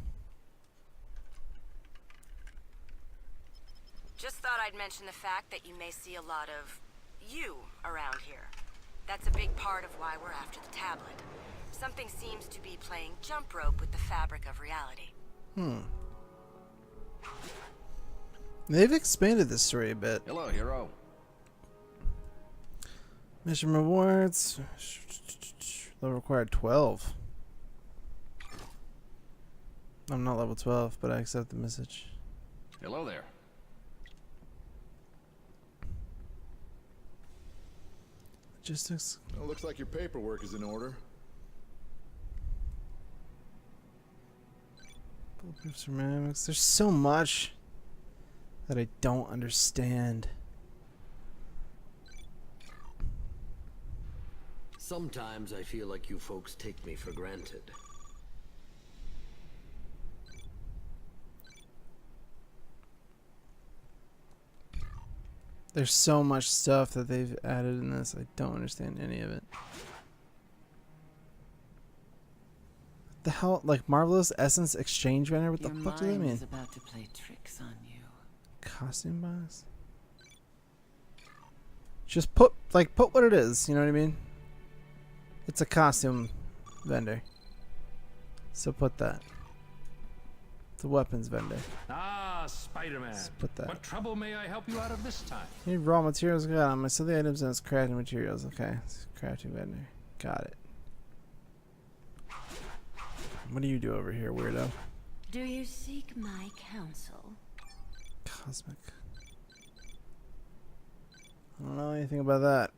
Just thought I'd mention the fact that you may see a lot of you around here. That's a big part of why we're after the tablet. Something seems to be playing jump rope with the fabric of reality. They've expanded this story a bit. Hello, hero. Mission rewards. They'll require 12. I'm not level 12, but I accept the message. Hello there. Logistics. Well, looks like your paperwork is in order. Bulletproof ceramics. There's so much that I don't understand. Sometimes I feel like you folks take me for granted. There's so much stuff that they've added in this. I don't understand any of it. The hell, like Marvelous Essence Exchange Banner? What the fuck do they mean? About to play tricks on you. Costume box? Just put what it is, you know what I mean? It's a costume vendor. So put that. It's a weapons vendor. Ah, Spider-Man. Let's put that. What trouble may I help you out of this time? You need raw materials. Got them. I sell the items and it's crafting materials. Okay. It's crafting vendor. Got it. What do you do over here, weirdo? Do you seek my counsel? Cosmic. I don't know anything about that.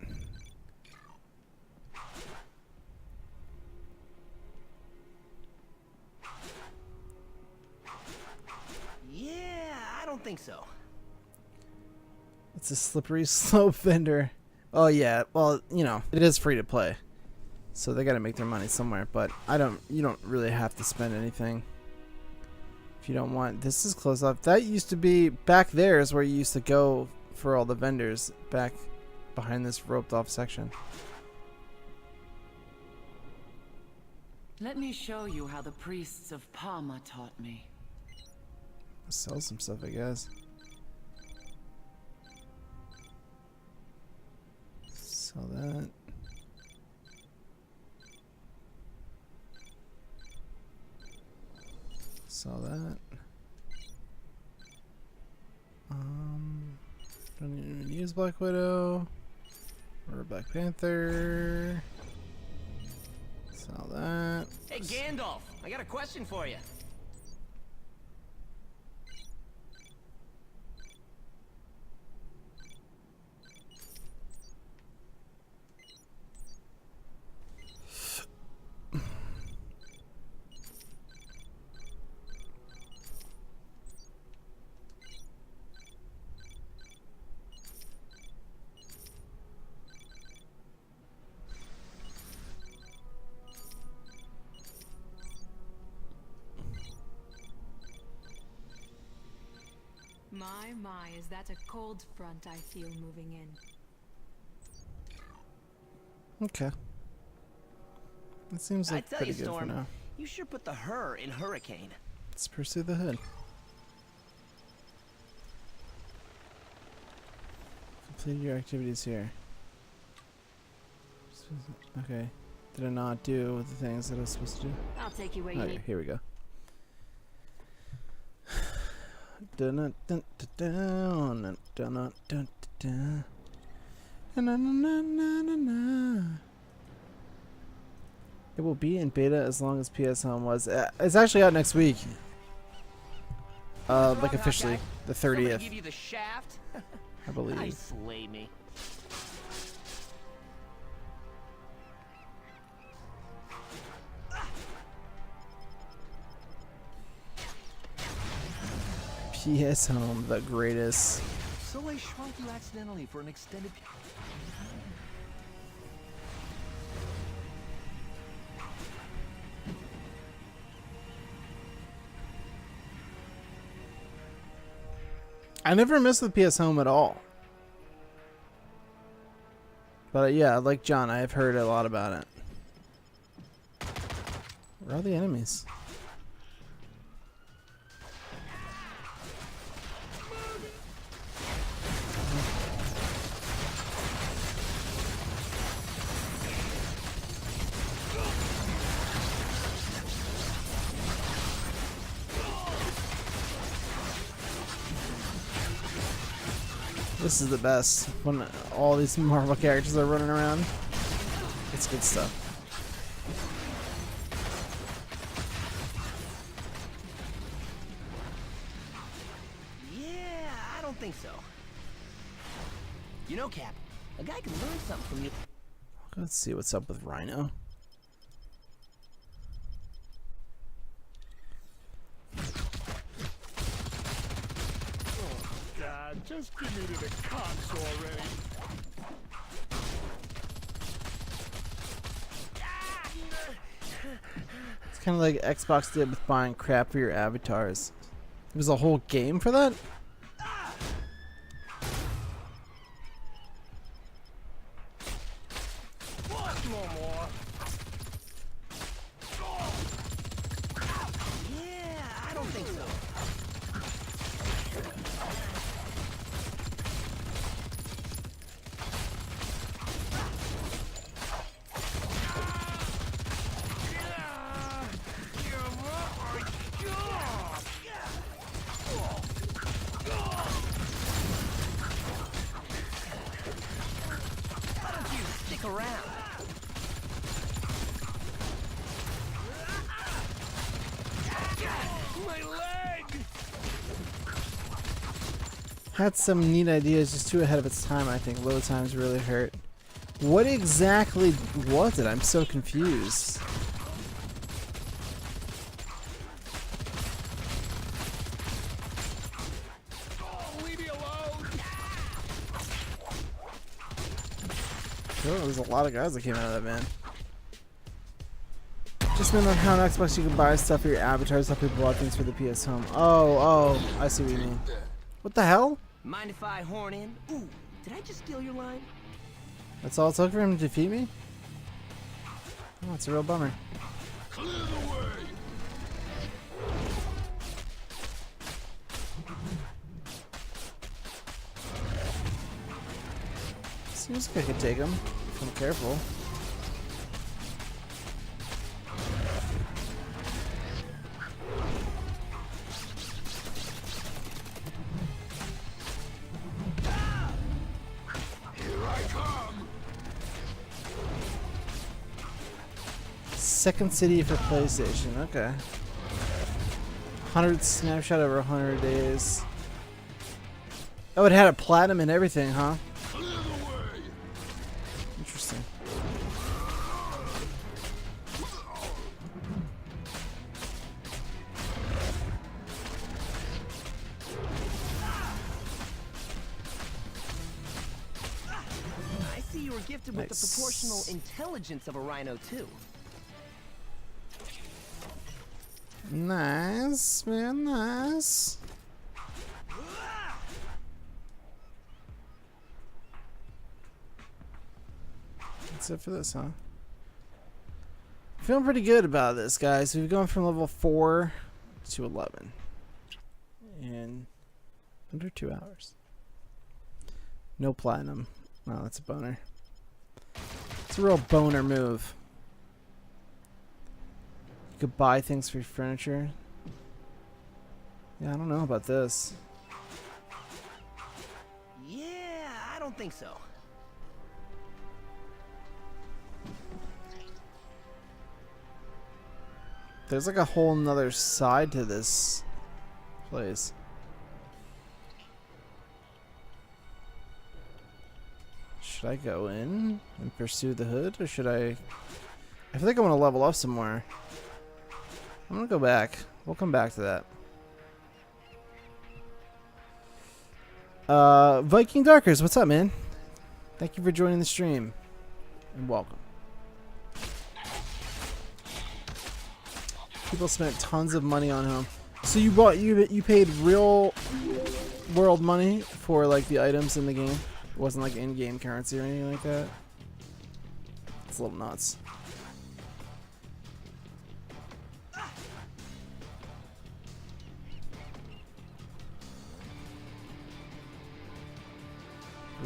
Yeah, I don't think so. It's a slippery slope vendor. Oh yeah, well, you know, it is free to play. So they gotta make their money somewhere, but you don't really have to spend anything. If you don't want, this is closed off. That used to be, back there is where you used to go for all the vendors, back behind this roped off section. Let me show you how the priests of Parma taught me. Sell some stuff, I guess. Sell that. use Black Widow or Black Panther. Sell that. Hey, Gandalf, I got a question for you. My, is that a cold front I feel moving in? Okay. It seems like I tell pretty you, good Storm, for now. you sure put the her in hurricane. Let's pursue the hood. Complete your activities here. Okay. Did I not do the things that I was supposed to do? I'll take you where you Okay, need. here we go. Dun dun dun dun dun dun dun. Na na na na na na. It will be in beta as long as PS Home was. It's actually out next week. Like officially, the 30th. Give you the shaft? I believe. I slay me. PS Home, the greatest. So I shrunk you accidentally for an extended period. I never messed with PS Home at all. But yeah, like John, I have heard a lot about it. Where are the enemies? This is the best when all these Marvel characters are running around. It's good stuff. Yeah, I don't think so. You know, Cap, a guy can learn something from you. Let's see what's up with Rhino. God, just give me to the cops already. It's kind of like Xbox did with buying crap for your avatars. It was a whole game for that? Yeah, I don't think so. Why don't you stick around? My leg! Had some neat ideas, just too ahead of its time, I think. Load times really hurt. What exactly was it? I'm so confused. Leave me alone! Oh, there's a lot of guys that came out of that, man. Just meant on how on Xbox you can buy stuff for your avatars, how people bought things for the PS Home. Oh, I see what you mean. What the hell? Mind if I horn in? Ooh, did I just steal your line? That's all it took for him to defeat me? Oh, it's a real bummer. Clear the way! Seems like I could take him if I'm careful. Second City for PlayStation. Okay. 100 snapshot over 100 days. Oh, it had a platinum and everything, huh? Interesting. I see you were gifted with the proportional intelligence of a rhino too. Nice, man, nice. That's it for this, huh? Feeling pretty good about this, guys. We've gone from level 4 to 11 in under 2 hours. No platinum. Wow, that's a boner. It's a real boner move. You could buy things for your furniture. Yeah, I don't know about this. Yeah, I don't think so. There's like a whole nother side to this place. Should I go in and pursue the hood, or should I feel like I want to level up somewhere. I'm gonna go back. We'll come back to that. Viking Darkers, what's up, man? Thank you for joining the stream, and welcome. People spent tons of money on him. So you paid real world money for like the items in the game? It wasn't like in-game currency or anything like that? It's a little nuts.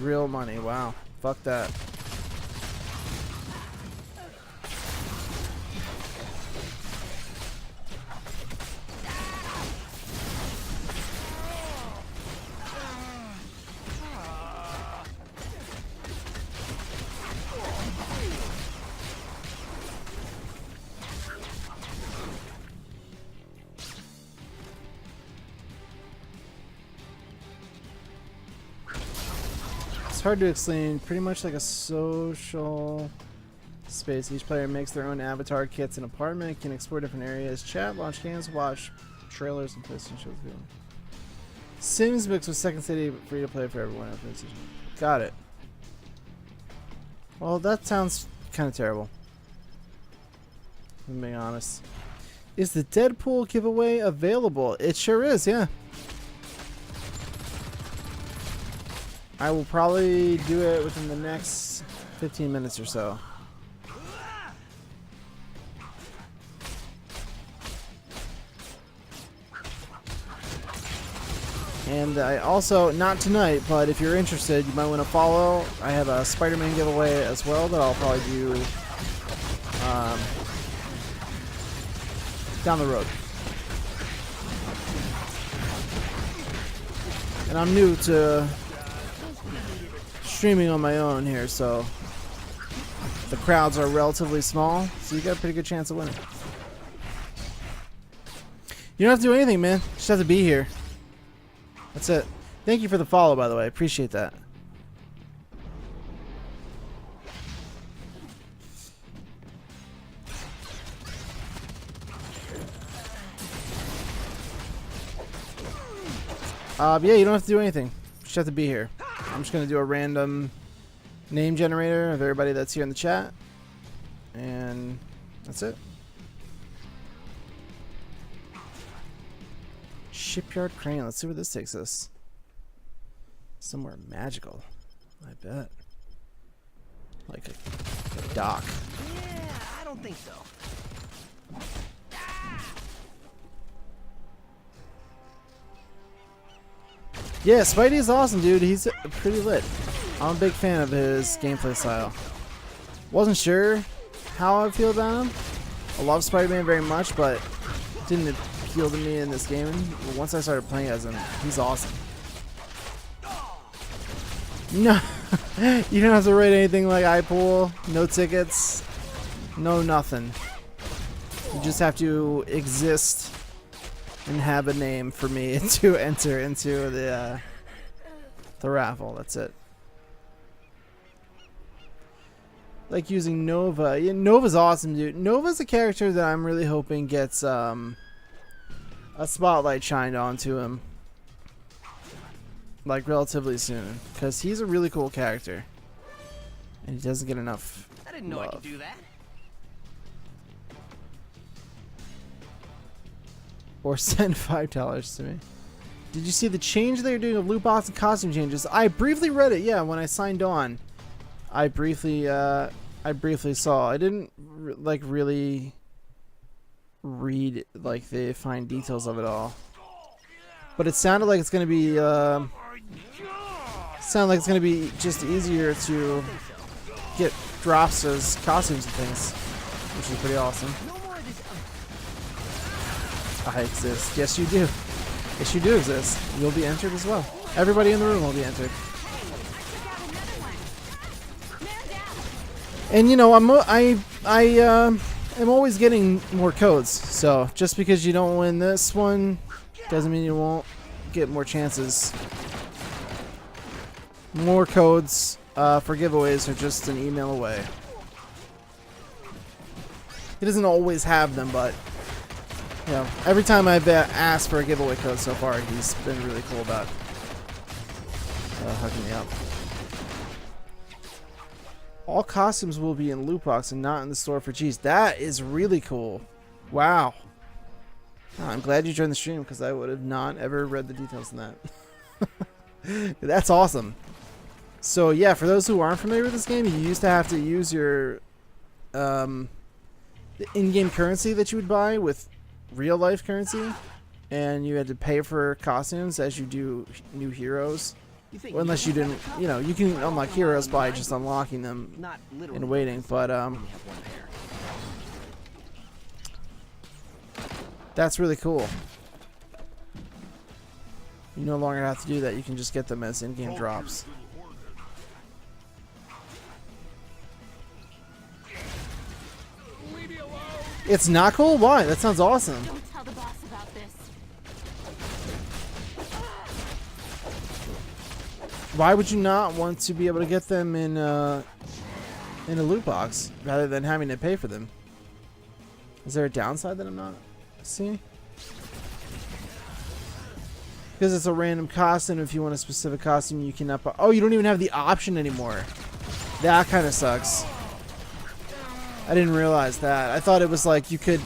Real money, wow. Fuck that. Hard to explain. Pretty much like a social space. Each player makes their own avatar kits and apartment, can explore different areas, chat, launch games, watch trailers, and PlayStation shows. Sims mixed with Second City, free to play for everyone on PlayStation. Got it. Well, that sounds kind of terrible, if I'm being honest. Is the Deadpool giveaway available? It sure is, yeah. I will probably do it within the next 15 minutes or so. And I also, not tonight, but if you're interested, you might want to follow. I have a Spider-Man giveaway as well that I'll probably do down the road. And I'm new to streaming on my own here, so the crowds are relatively small, so you got a pretty good chance of winning. You don't have to do anything, man. You just have to be here. That's it. Thank you for the follow, by the way. I appreciate that. Yeah, you don't have to do anything. You just have to be here. I'm just going to do a random name generator of everybody that's here in the chat. And that's it. Shipyard crane. Let's see where this takes us. Somewhere magical, I bet. Like a dock. Yeah, I don't think so. Yeah, Spidey is awesome, dude. He's pretty lit. I'm a big fan of his gameplay style. Wasn't sure how I feel about him. I love Spider-Man very much, but it didn't appeal to me in this game. But once I started playing as him, he's awesome. No, you don't have to write anything like iPool, no tickets, no nothing. You just have to exist and have a name for me to enter into the raffle. That's it. Like using Nova. Yeah, Nova's awesome, dude. Nova's a character that I'm really hoping gets a spotlight shined onto him, like relatively soon, because he's a really cool character, and he doesn't get enough I didn't know love. I could do that. Or send $5 to me. Did you see the change they're doing of loot box and costume changes? I briefly read it. Yeah, when I signed on, I briefly saw. I didn't really read like the fine details of it all, but it sounded like it's gonna be just easier to get drops as costumes and things, which is pretty awesome. I exist. Yes, you do. Yes, you do exist. You'll be entered as well. Everybody in the room will be entered. And you know, I'm always getting more codes. So just because you don't win this one doesn't mean you won't get more chances. More codes for giveaways are just an email away. He doesn't always have them, but you know, every time I've asked for a giveaway code so far, he's been really cool about hooking me up. All costumes will be in loot box and not in the store for G's. That is really cool. Wow. Oh, I'm glad you joined the stream because I would have not ever read the details in that. That's awesome. So yeah, for those who aren't familiar with this game, you used to have to use your the in-game currency that you would buy with real life currency, and you had to pay for costumes as you do new heroes. Well, unless you didn't, you know, you can unlock heroes by just unlocking them and waiting, but that's really cool. You no longer have to do that. You can just get them as in-game drops. It's not cool? Why? That sounds awesome. Don't tell the boss about this. Why would you not want to be able to get them in a loot box rather than having to pay for them? Is there a downside that I'm not seeing? Because it's a random costume. If you want a specific costume, you cannot buy. Oh, you don't even have the option anymore. That kind of sucks. I didn't realize that. I thought it was like you could,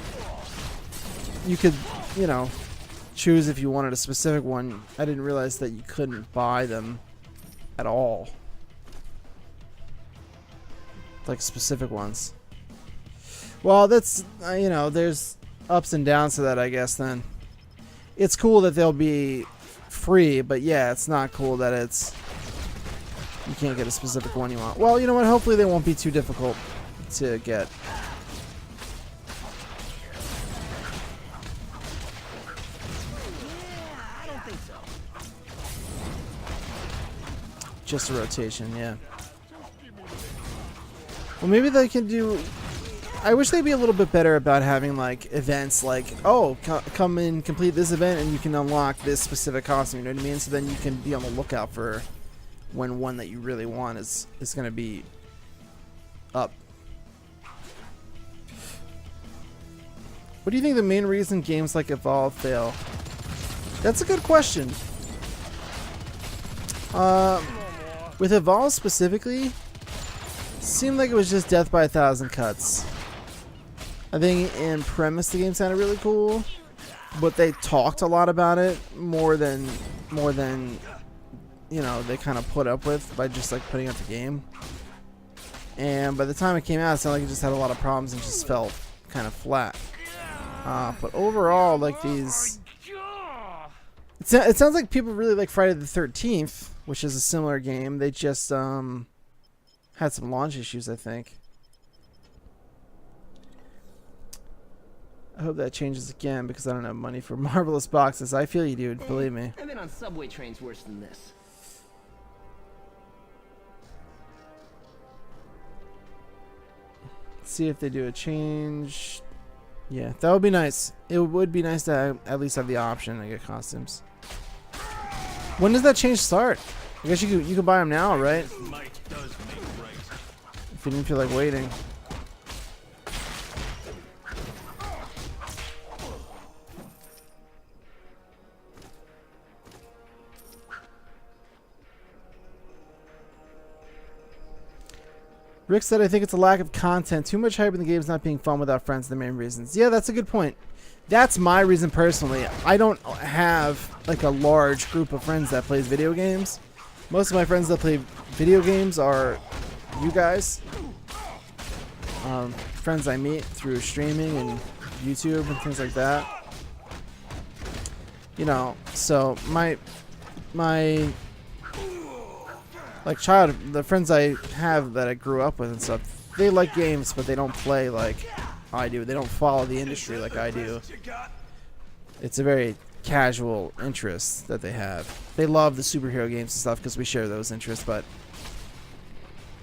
you know, choose if you wanted a specific one. I didn't realize that you couldn't buy them at all. Like specific ones. Well, that's, you know, there's ups and downs to that, I guess, then. It's cool that they'll be free, but yeah, it's not cool that it's, you can't get a specific one you want. Well, you know what? Hopefully they won't be too difficult to get. I don't think so. Just a rotation, yeah. Well, maybe they can do. I wish they'd be a little bit better about having like events like, oh, come and complete this event and you can unlock this specific costume, you know what I mean? So then you can be on the lookout for when one that you really want is going to be up. What do you think the main reason games like Evolve fail? That's a good question. With Evolve specifically, seemed like it was just death by 1,000 cuts. I think in premise the game sounded really cool, but they talked a lot about it more than you know they kind of put up with by just like putting out the game. And by the time it came out, it sounded like it just had a lot of problems and just felt kind of flat. But overall, like these, it sounds like people really like Friday the 13th, which is a similar game. They just had some launch issues, I think. I hope that changes again because I don't have money for marvelous boxes. I feel you, dude. Believe me. I've been on subway trains worse than this. Let's see if they do a change. Yeah, that would be nice. It would be nice to at least have the option to get costumes. When does that change start? I guess you could buy them now, right? If you didn't feel like waiting. Rick said, I think it's a lack of content. Too much hype in the game is not being fun without friends are the main reasons. Yeah, that's a good point. That's my reason personally. I don't have like a large group of friends that plays video games. Most of my friends that play video games are you guys. Friends I meet through streaming and YouTube and things like that. You know, so my like the friends I have that I grew up with and stuff, they like games, but they don't play like I do. They don't follow the industry like I do. It's a very casual interest that they have. They love the superhero games and stuff because we share those interests, but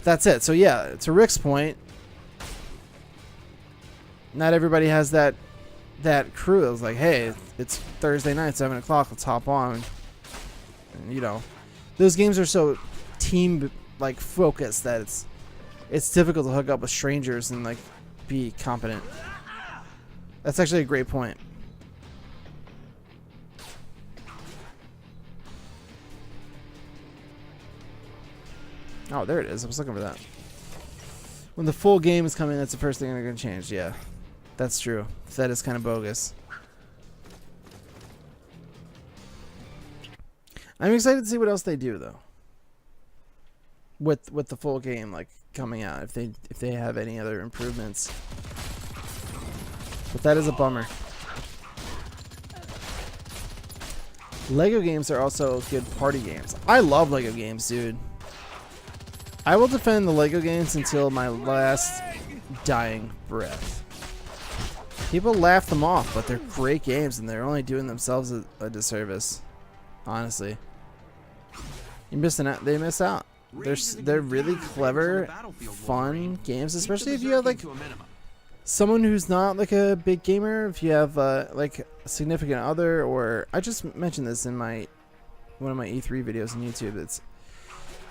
that's it. So yeah, to Rick's point, not everybody has that crew. It was like, hey, it's Thursday night, 7 o'clock, let's hop on. And, you know, those games are so team like focused that it's difficult to hook up with strangers and like be competent. That's actually a great point. Oh, there it is. I was looking for that. When the full game is coming, that's the first thing they're going to change. Yeah, that's true. That is kind of bogus. I'm excited to see what else they do, though. With the full game like coming out, if they have any other improvements. But that is a bummer. Lego games are also good party games. I love Lego games, dude. I will defend the Lego games until my last dying breath. People laugh them off, but they're great games and they're only doing themselves a disservice. Honestly. You're missing out. They miss out. They're really clever, fun games, especially if you have like someone who's not like a big gamer. If you have like a significant other, or I just mentioned this in one of my E3 videos on YouTube. It's,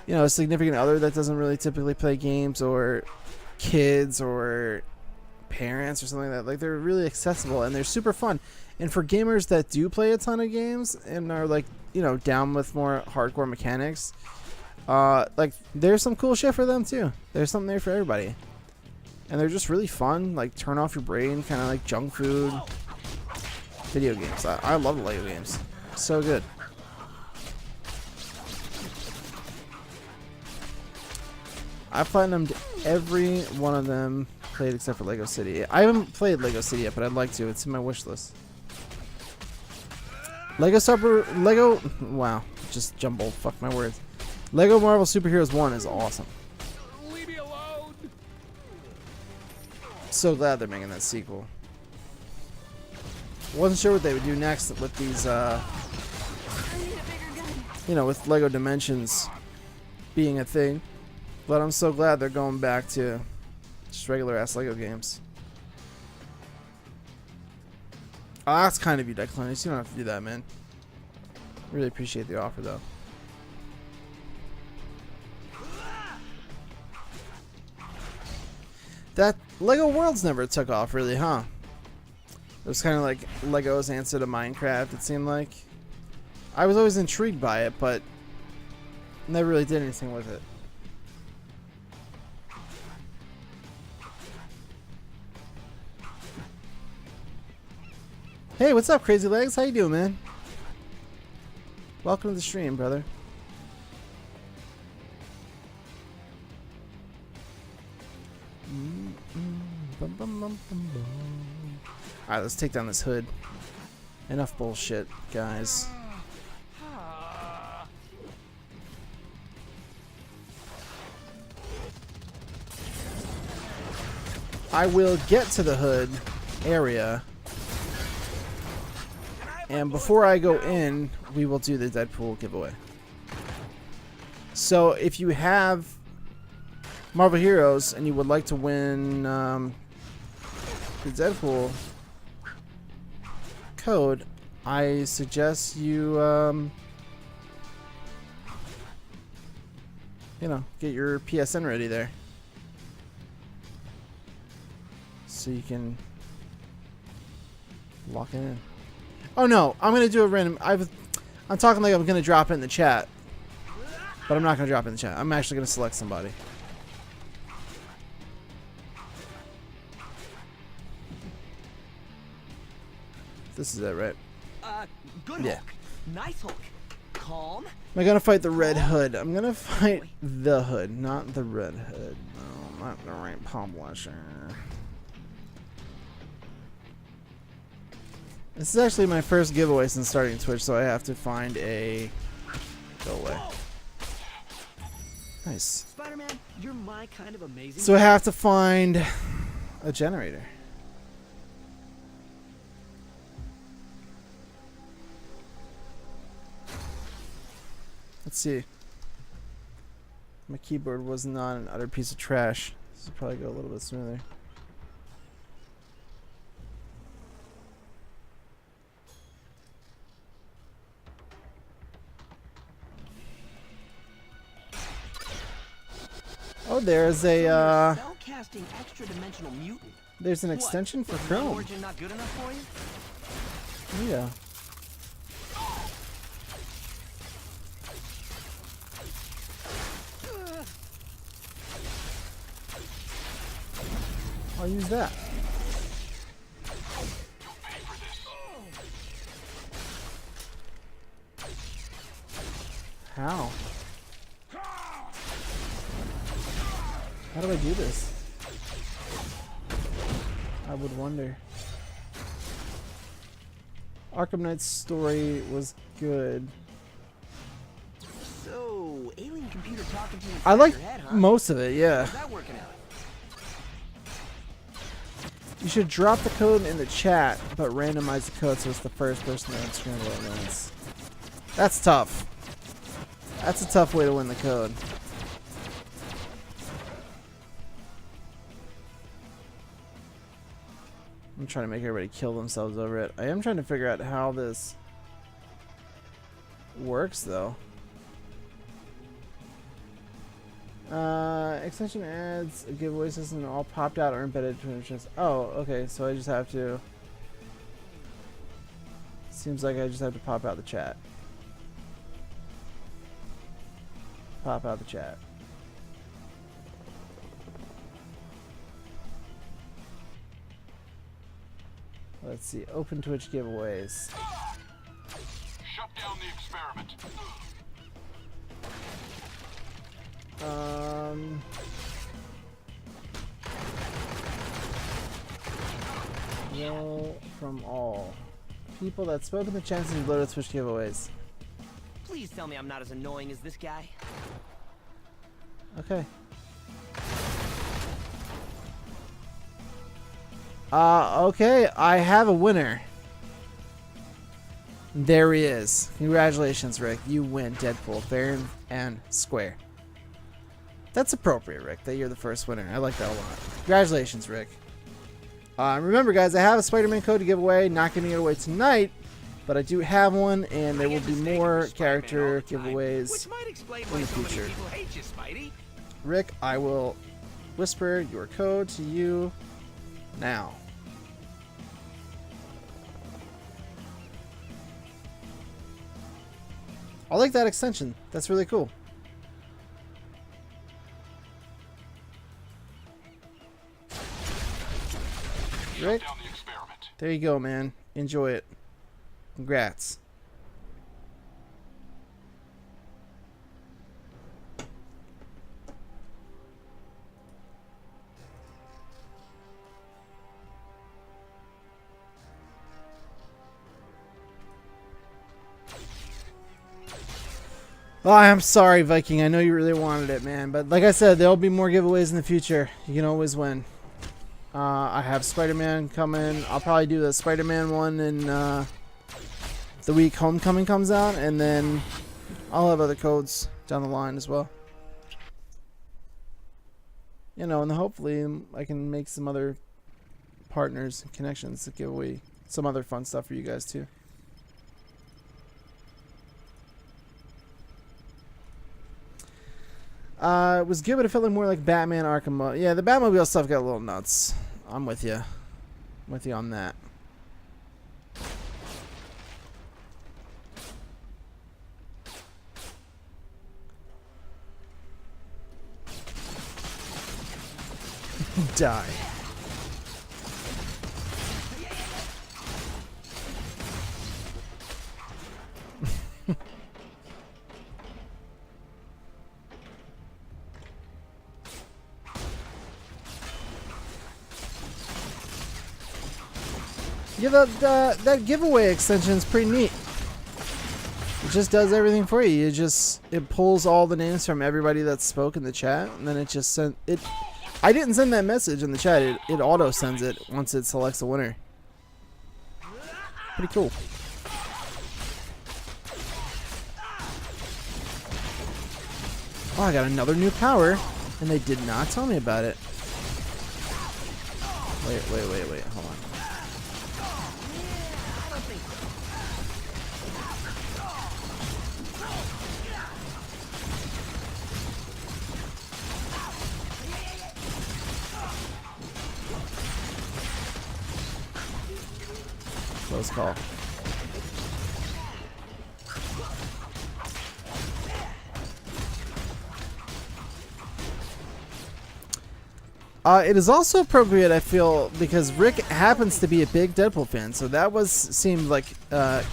you know, a significant other that doesn't really typically play games, or kids or parents or something like that. Like, they're really accessible and they're super fun. And for gamers that do play a ton of games and are like, you know, down with more hardcore mechanics, like, there's some cool shit for them too. There's something there for everybody, and they're just really fun. Like, turn off your brain, kind of like junk food video games. I love the Lego games. So good. I've platinumed every one of them played except for Lego City. I haven't played Lego City yet, but I'd like to. It's in my wish list. Wow, just jumbled. Fuck my words. Lego Marvel Superheroes 1 is awesome. Leave me alone. So glad they're making that sequel. Wasn't sure what they would do next with these, you know, with Lego Dimensions being a thing. But I'm so glad they're going back to just regular ass Lego games. Oh, that's kind of you, Declan. You don't have to do that, man. Really appreciate the offer, though. That Lego Worlds never took off, really, huh? It was kind of like Lego's answer to Minecraft, it seemed like. I was always intrigued by it, but never really did anything with it. Hey, what's up, Crazy Legs? How you doing, man? Welcome to the stream, brother. Alright, let's take down this hood. Enough bullshit, guys. I will get to the hood area, and before I go in, we will do the Deadpool giveaway. So if you have Marvel Heroes and you would like to win the Deadpool code, I suggest you, you know, get your PSN ready there. So you can lock it in. Oh no, I'm gonna do a random. I'm talking like I'm gonna drop it in the chat, but I'm not gonna drop it in the chat. I'm actually gonna select somebody. This is it, right? Good Yeah. Hulk. Nice Hulk. Calm. Am I gonna fight the Red Hood? I'm gonna fight the Hood, not the Red Hood. No, not the right publisher. This is actually my first giveaway since starting Twitch, so I have to find a... Go away. Nice. Spider-Man, you're my kind of amazing. So I have to find a generator. Let's see. My keyboard was not an utter piece of trash. This will probably go a little bit smoother. Oh, there's a Spellcasting extra-dimensional mutant. there's an extension for Chrome. Origin not good enough for you? Yeah. I'll use that. How? How do I do this? I would wonder. Arkham Knight's story was good. So, alien computer talking to you. I like your head, huh? most of it, yeah. How's that working out? You should drop the code in the chat, but randomize the code so it's the first person to scramble at once. That's tough. That's a tough way to win the code. I'm trying to make everybody kill themselves over it. I am trying to figure out how this works, though. Extension adds a giveaway system all popped out or embedded to just. Oh, okay. So I just have to. Seems like I just have to pop out the chat. Pop out the chat. Let's see. Open Twitch giveaways. Shut down the experiment. No from all people that spoke in the chance to load Twitch giveaways. Please tell me I'm not as annoying as this guy. Okay. Okay, I have a winner. There he is. Congratulations, Rick. You win Deadpool, fair and square. That's appropriate, Rick, that you're the first winner. I like that a lot. Congratulations, Rick. Remember, guys, I have a Spider-Man code to give away. Not giving it away tonight, but I do have one, and there will be more character giveaways in the future. Rick, I will whisper your code to you now. I like that extension. That's really cool. Rick, there you go, man. Enjoy it. Congrats. Oh, I'm sorry, Viking. I know you really wanted it, man. But like I said, there'll be more giveaways in the future. You can always win. I have Spider-Man coming. I'll probably do the Spider-Man one in the week Homecoming comes out. And then I'll have other codes down the line as well. You know, and hopefully I can make some other partners and connections to give away some other fun stuff for you guys too. It was good, but it felt like more like Batman Arkham. Yeah, the Batmobile stuff got a little nuts. I'm with you. I'm with you on that. Die. Yeah, that giveaway extension is pretty neat. It just does everything for you. It pulls all the names from everybody that's spoke in the chat, and then it just sent it. I didn't send that message in the chat. It auto sends it once it selects a winner. Pretty cool. Oh, I got another new power, and they did not tell me about it. Wait. Hold on. Close call. It is also appropriate, I feel, because Rick happens to be a big Deadpool fan, so that seemed like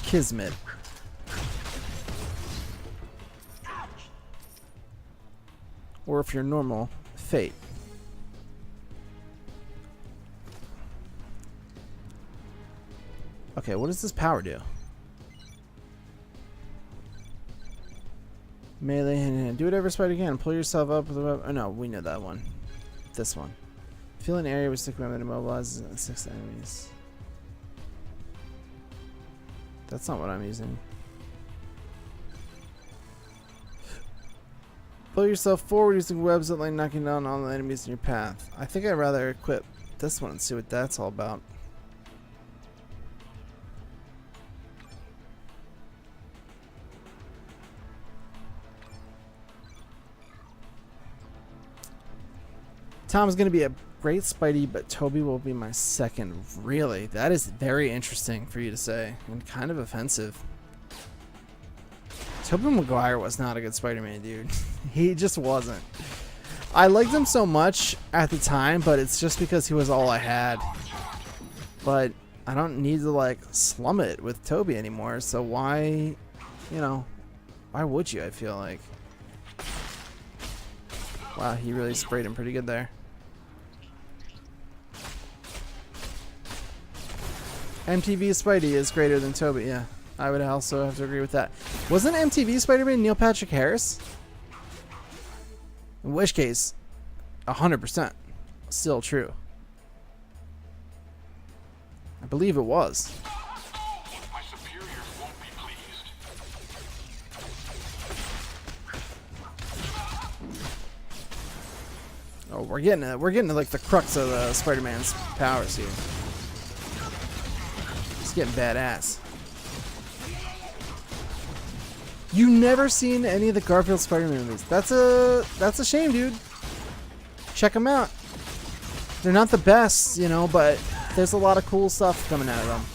kismet. Or if you're normal, fate. Okay, what does this power do? Melee hand. Do whatever Spider can. Pull yourself up with the web. Oh no, we know that one. This one. Fill an area with stick weapon immobilizes 6 enemies. That's not what I'm using. Pull yourself forward using webs that like knocking down all the enemies in your path. I think I'd rather equip this one and see what that's all about. Tom's going to be a great Spidey, but Toby will be my second. Really? That is very interesting for you to say, and kind of offensive. Tobey Maguire was not a good Spider-Man, dude. He just wasn't. I liked him so much at the time, but it's just because he was all I had. But I don't need to, like, slum it with Tobey anymore, so why, why would you, I feel like. Wow, he really sprayed him pretty good there. MTV Spidey is greater than Tobey, yeah. I would also have to agree with that. Wasn't MTV Spider-Man Neil Patrick Harris? In which case, 100% still true. I believe it was. My superiors won't be pleased. Oh, we're getting to like the crux of Spider-Man's powers here. It's getting badass. You never seen any of the Garfield Spider-Man movies. That's a shame, dude. Check them out. They're not the best, but there's a lot of cool stuff coming out of them.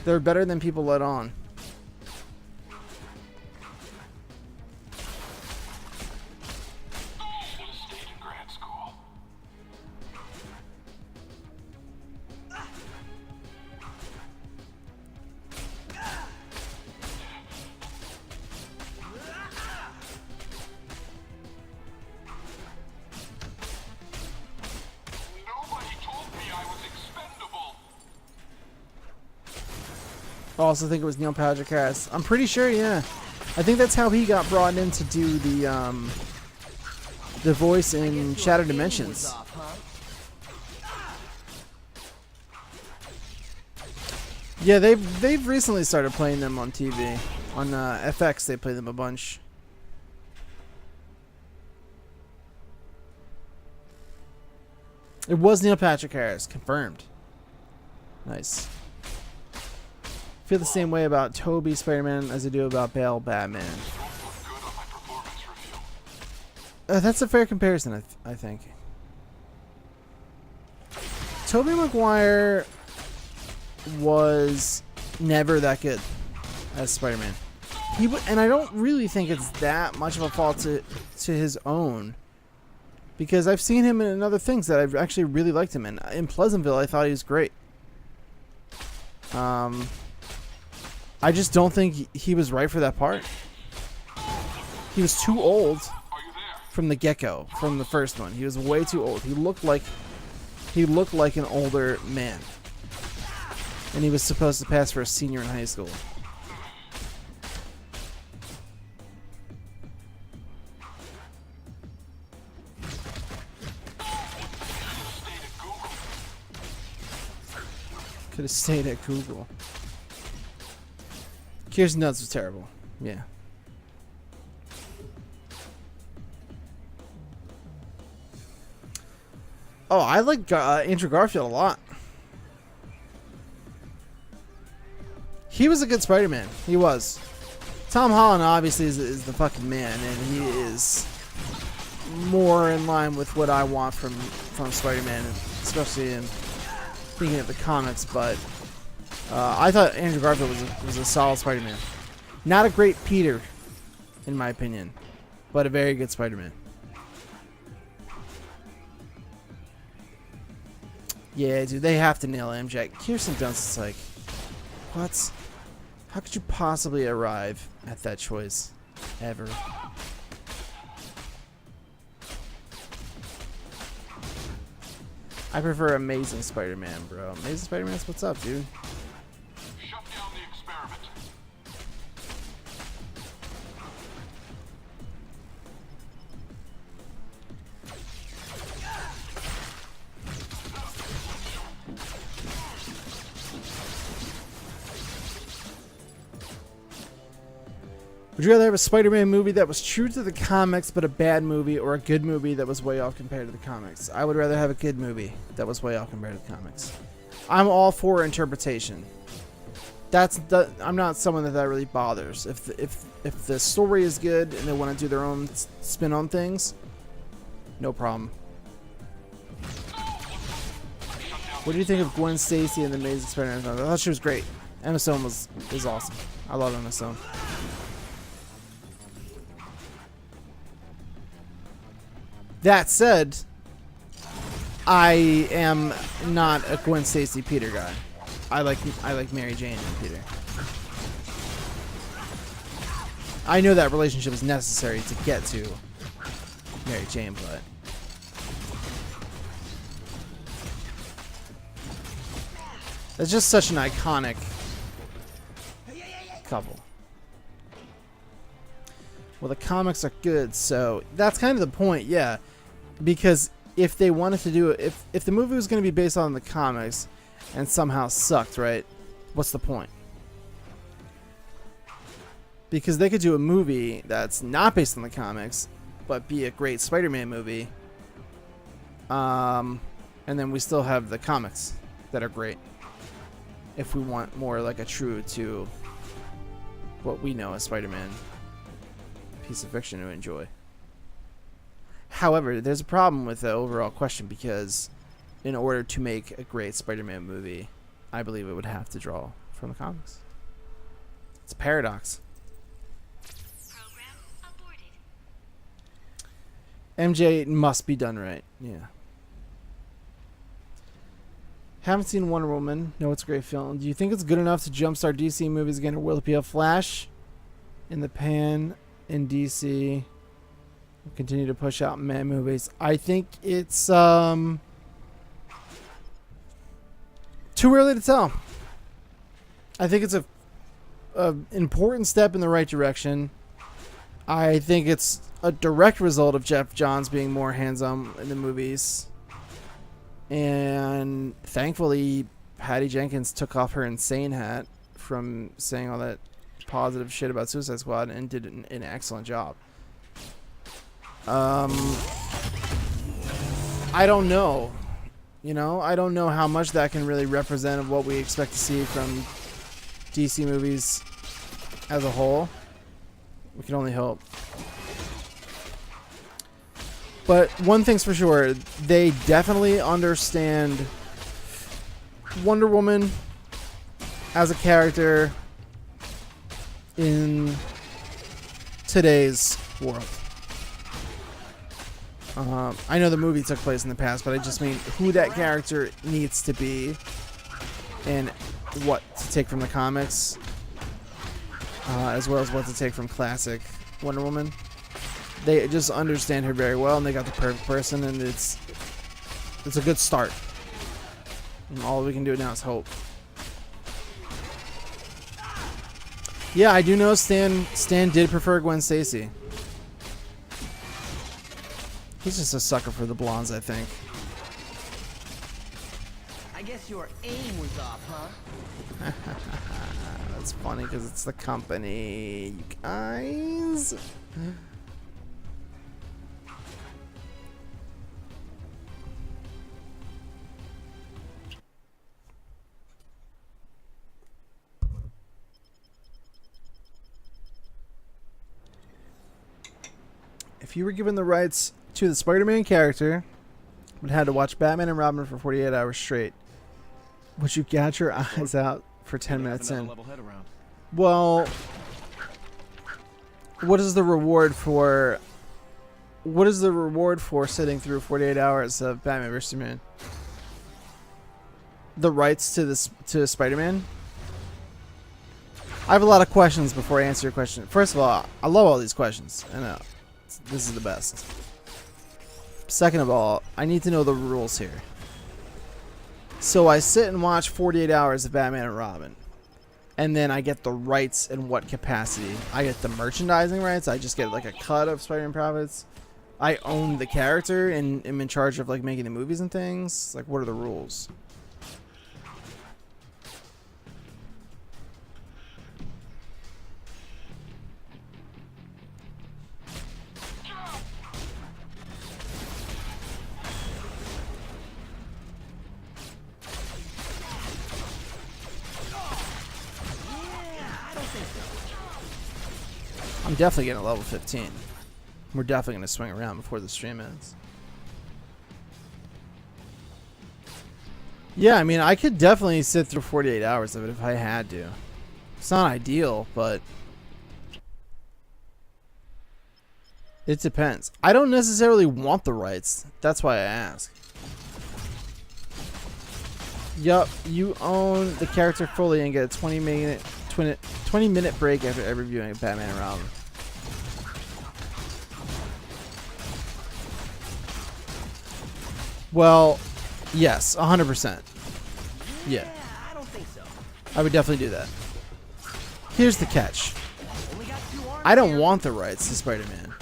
They're better than people let on. I also think it was Neil Patrick Harris. I'm pretty sure, yeah. I think that's how he got brought in to do the voice in Shattered Dimensions. Yeah, they've recently started playing them on TV. On FX, they play them a bunch. It was Neil Patrick Harris, confirmed. Nice. Feel the same way about Toby Spider-Man as I do about Bale Batman. That's a fair comparison, I think. Tobey Maguire was never that good as Spider-Man. And I don't really think it's that much of a fault to his own, because I've seen him in other things that I've actually really liked him in. In Pleasantville, I thought he was great. I just don't think he was right for that part. He was too old from the get-go, from the first one. He was way too old. He looked like an older man, and he was supposed to pass for a senior in high school. Could have stayed at Google. Kirsten Dunst was terrible. Yeah. Oh, I like Andrew Garfield a lot. He was a good Spider-Man. He was. Tom Holland obviously is the fucking man, and he is more in line with what I want from Spider-Man, especially in thinking of the comics. But I thought Andrew Garfield was a solid Spider-Man. Not a great Peter, in my opinion, but a very good Spider-Man. Yeah, dude, they have to nail MJ. Kirsten Dunst is like, what? How could you possibly arrive at that choice ever? I prefer Amazing Spider-Man, bro. Amazing Spider-Man's what's up, dude? Shut down the experiment. Would you rather have a Spider-Man movie that was true to the comics but a bad movie, or a good movie that was way off compared to the comics? I would rather have a good movie that was way off compared to the comics. I'm all for interpretation. I'm not someone that really bothers. If the story is good and they want to do their own spin on things, no problem. What do you think of Gwen Stacy in the Amazing Spider-Man? I thought she was great. Emma Stone is awesome. I love Emma Stone. That said, I am not a Gwen Stacy Peter guy. I like Mary Jane and Peter. I know that relationship is necessary to get to Mary Jane, but it's just such an iconic couple. Well, the comics are good, so that's kind of the point, yeah. Because if they wanted to do it, if the movie was going to be based on the comics and somehow sucked, right? What's the point? Because they could do a movie that's not based on the comics, but be a great Spider-Man movie. And then we still have the comics that are great. If we want more like a true to what we know as Spider-Man piece of fiction to enjoy. However, there's a problem with the overall question, because in order to make a great Spider-Man movie, I believe it would have to draw from the comics. It's a paradox. MJ must be done right. Yeah. Haven't seen Wonder Woman. No, it's a great film. Do you think it's good enough to jumpstart DC movies again, or will it be a flash in the pan in DC? We'll continue to push out man movies. I think it's too early to tell. I think it's a important step in the right direction. I think it's a direct result of Jeff Johns being more hands-on in the movies. And thankfully, Patty Jenkins took off her insane hat from saying all that positive shit about Suicide Squad and did an excellent job. I don't know. You know, I don't know how much that can really represent of what we expect to see from DC movies as a whole. We can only hope. But one thing's for sure, they definitely understand Wonder Woman as a character in today's world. I know the movie took place in the past, but I just mean who that character needs to be and what to take from the comics, as well as what to take from classic Wonder Woman. They just understand her very well, and they got the perfect person, and it's a good start. And all we can do now is hope. Yeah, I do know Stan did prefer Gwen Stacy. He's just a sucker for the blondes, I think. I guess your aim was off, huh? That's funny because it's the company, you guys. If you were given the rights to the Spider-Man character, but had to watch Batman and Robin for 48 hours straight, would you gouge your eyes out for 10 minutes in? Well, what is the reward for sitting through 48 hours of Batman vs. Superman? The rights to Spider-Man? I have a lot of questions before I answer your question. First of all, I love all these questions. I know. This is the best. Second of all, I need to know the rules here. So I sit and watch 48 hours of Batman and Robin. And then I get the rights in what capacity? I get the merchandising rights. I just get like a cut of Spider-Man profits. I own the character and am in charge of like making the movies and things. Like, what are the rules? I'm definitely getting a level 15. We're definitely going to swing around before the stream ends. Yeah, I mean, I could definitely sit through 48 hours of it if I had to. It's not ideal, but it depends. I don't necessarily want the rights. That's why I ask. Yup, you own the character fully and get a 20-minute break after every viewing of Batman and Robin. Well, yes, 100%. Yeah. I don't think so. I would definitely do that. Here's the catch. I don't want the rights to Spider-Man.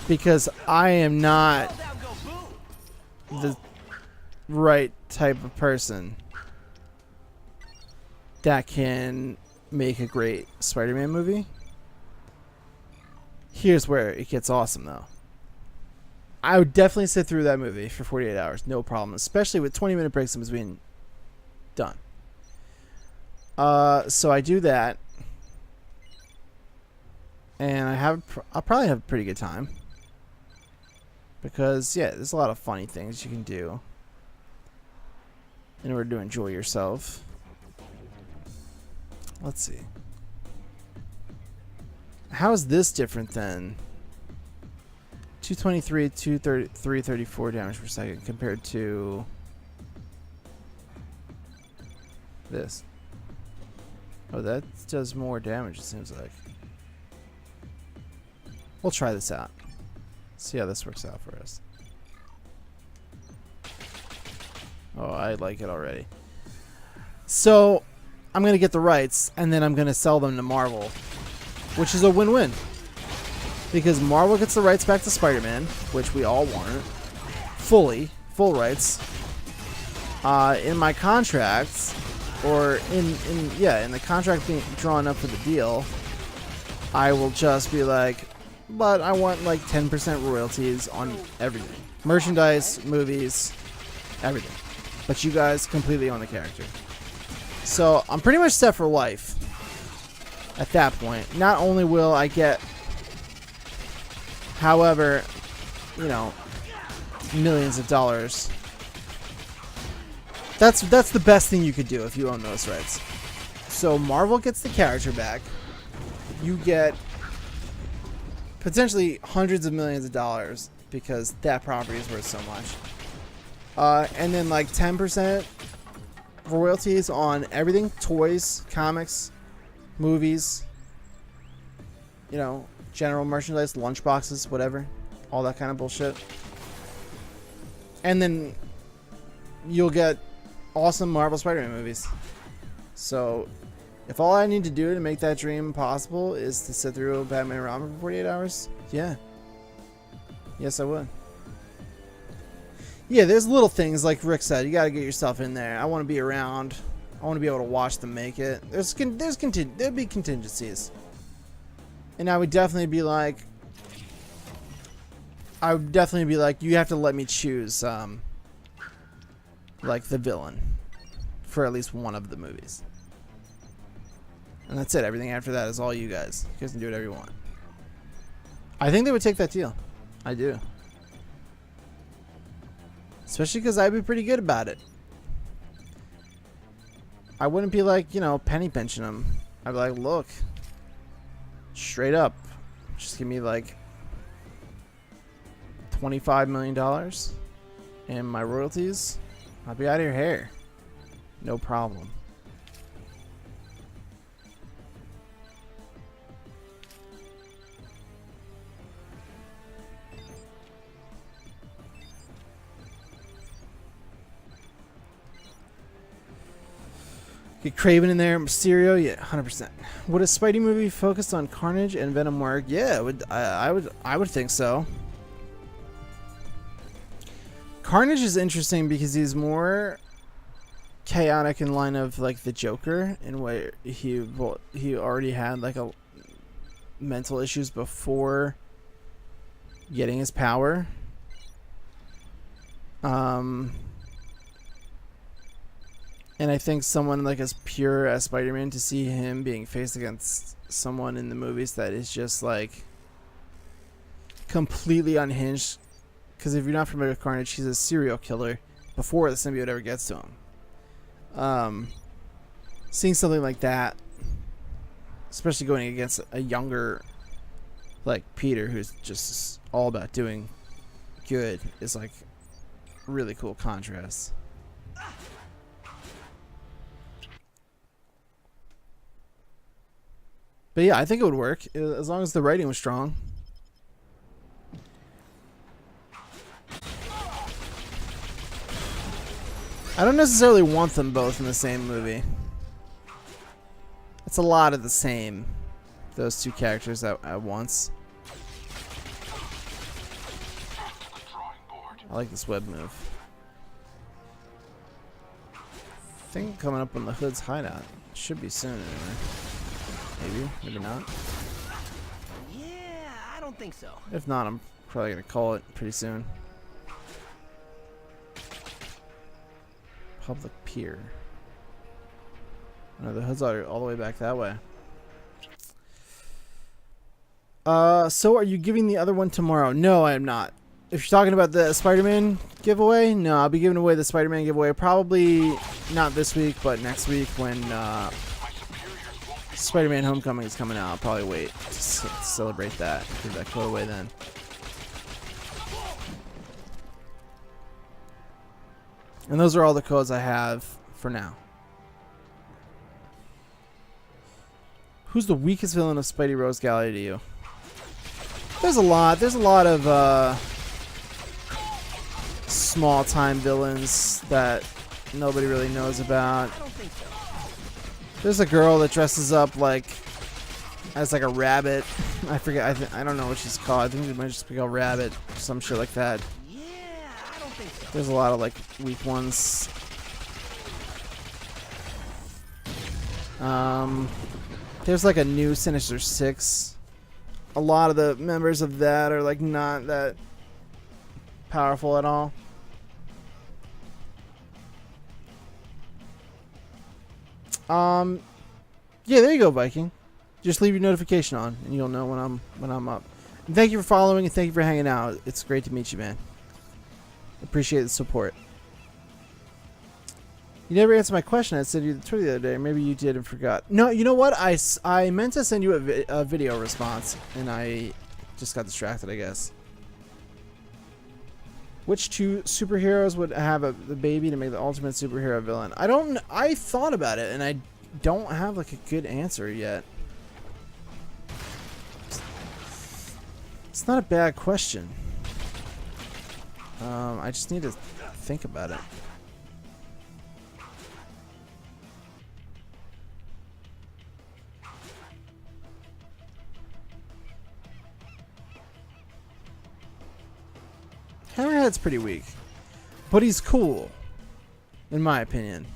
Because I am not the right type of person that can make a great Spider-Man movie. Here's where it gets awesome, though. I would definitely sit through that movie for 48 hours, no problem, especially with 20-minute breaks in between. Done. So I do that, and I'll probably have a pretty good time because, yeah, there's a lot of funny things you can do in order to enjoy yourself. Let's see. How is this different than 223, 334 damage per second compared to this? Oh, that does more damage, it seems like. We'll try this out. See how this works out for us. Oh, I like it already. So, I'm going to get the rights, and then I'm going to sell them to Marvel, which is a win-win. Because Marvel gets the rights back to Spider-Man, which we all want. Full rights. In my contracts, or in the contract being drawn up for the deal, I will just be like, but I want like 10% royalties on everything. Merchandise, movies, everything. But you guys completely own the character. So I'm pretty much set for life at that point. Not only will I get, however, you know, millions of dollars. That's the best thing you could do if you own those rights. So Marvel gets the character back. You get potentially hundreds of millions of dollars because that property is worth so much. And then like 10% royalties on everything: toys, comics, movies, you know, general merchandise, lunchboxes, whatever, all that kind of bullshit. And then you'll get awesome Marvel Spider-Man movies. So if all I need to do to make that dream possible is to sit through Batman and Robin for 48 hours, yeah. Yes, I would. Yeah, there's little things like Rick said. You got to get yourself in there. I want to be around. I want to be able to watch them make it. There'd be contingencies. And I would definitely be like, you have to let me choose, like, the villain for at least one of the movies. And that's it. Everything after that is all you guys. You guys can do whatever you want. I think they would take that deal. I do. Especially because I'd be pretty good about it. I wouldn't be like, you know, penny pinching them. I'd be like, look, straight up, just give me like $25 million and my royalties. I'll be out of your hair. No problem. Get Craven in there, Mysterio, yeah, 100%. Would a Spidey movie focused on Carnage and Venom work? Yeah, I would think so. Carnage is interesting because he's more chaotic in line of like the Joker, in where he already had like a mental issues before getting his power. And I think someone like as pure as Spider-Man, to see him being faced against someone in the movies that is just like completely unhinged. Because if you're not familiar with Carnage, he's a serial killer before the symbiote ever gets to him. Seeing something like that, especially going against a younger like Peter, who's just all about doing good, is like really cool contrast. But yeah, I think it would work as long as the writing was strong. I don't necessarily want them both in the same movie. It's a lot of the same, those two characters at once. I like this web move. I think coming up on the Hood's hideout. Should be soon anyway. Maybe, maybe not. Yeah, I don't think so. If not, I'm probably gonna call it pretty soon. Public Pier. No, the Hoods are all the way back that way. So are you giving the other one tomorrow? No, I am not. If you're talking about the Spider-Man giveaway, no, I'll be giving away the Spider-Man giveaway probably not this week, but next week when Spider-Man Homecoming is coming out. I'll probably wait to celebrate that. Give that code away then. And those are all the codes I have for now. Who's the weakest villain of Spidey Rose Gallery to you? There's a lot. There's a lot of small-time villains that nobody really knows about. There's a girl that dresses up like as like a rabbit. I forget. I don't know what she's called. I think it might just be called Rabbit, some shit like that. Yeah, I don't think so. There's a lot of like weak ones. There's like a new Sinister Six a lot of the members of that are like not that powerful at all. Yeah, there you go, Viking. Just leave your notification on, and you'll know when I'm up. And thank you for following, and thank you for hanging out. It's great to meet you, man. Appreciate the support. You never answered my question. I sent you the Twitter the other day. Maybe you did and forgot. No, you know what? I meant to send you a video response, and I just got distracted, I guess. Which two superheroes would have the baby to make the ultimate superhero villain? I thought about it, and I don't have like a good answer yet. It's not a bad question. I just need to think about it. Hammerhead's pretty weak, but he's cool, in my opinion.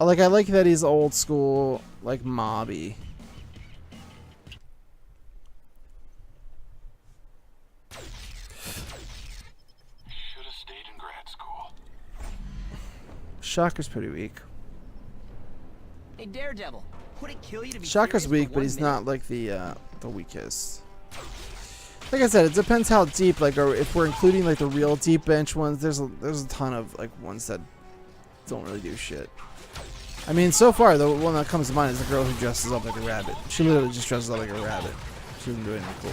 I like that he's old school, like mobby. Should have stayed in grad school. Shocker's pretty weak. Hey, Daredevil, would it kill you to be Shocker's serious weak, for but 1 he's minute? not like the weakest. Like I said, it depends how deep. Like, or if we're including like the real deep bench ones, there's a ton of like ones that don't really do shit. I mean, so far the one that comes to mind is the girl who dresses up like a rabbit. She literally just dresses up like a rabbit. She doesn't do anything cool.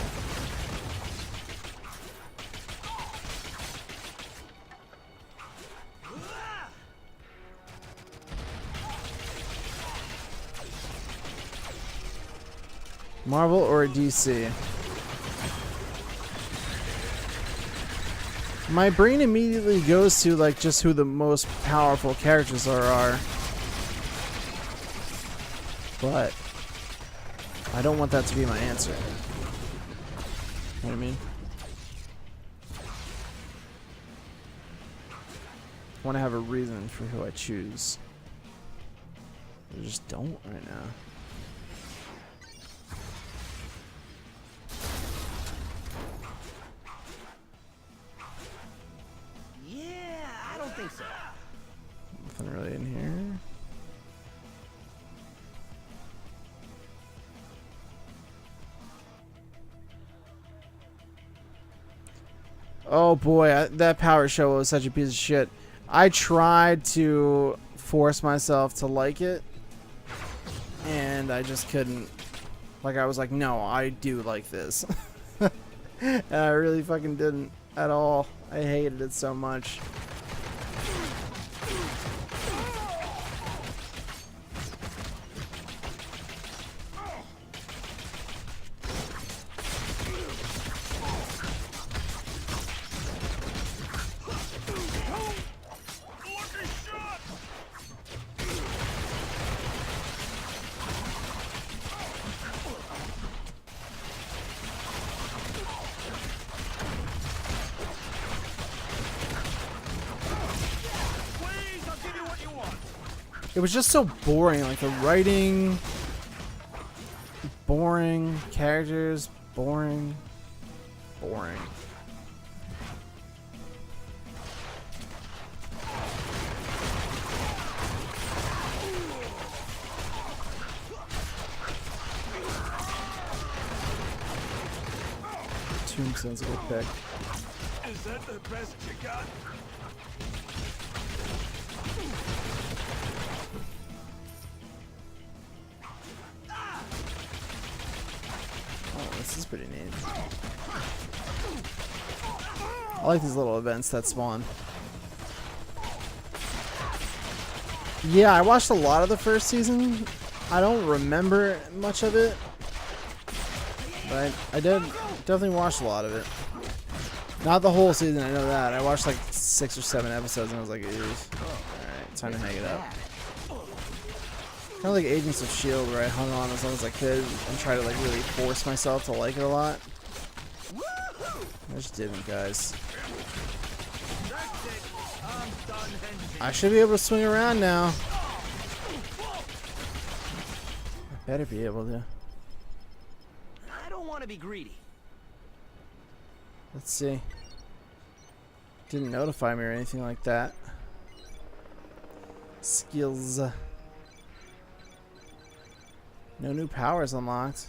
Marvel or DC? My brain immediately goes to like just who the most powerful characters are. But I don't want that to be my answer. You know what I mean? I want to have a reason for who I choose. I just don't right now. Yeah, I don't think so. Nothing really in here. Oh boy, that Power Show was such a piece of shit. I tried to force myself to like it, and I just couldn't. Like, I was like, no, I do like this. And I really fucking didn't at all. I hated it so much. It was just so boring, like the writing, boring, characters, boring. Tombstone's a good pick. Is that the best you got? Oh, this is pretty neat. I like these little events that spawn. Yeah, I watched a lot of the first season. I don't remember much of it, but I did definitely watch a lot of it. Not the whole season, I know that. I watched like 6 or 7 episodes and I was like, alright, time to hang it up. Kind of like Agents of S.H.I.E.L.D. where I hung on as long as I could and tried to like really force myself to like it a lot. I just didn't, guys. I should be able to swing around now. I better be able to. I want to be greedy. Let's see. Didn't notify me or anything like that. Skills. No new powers unlocked.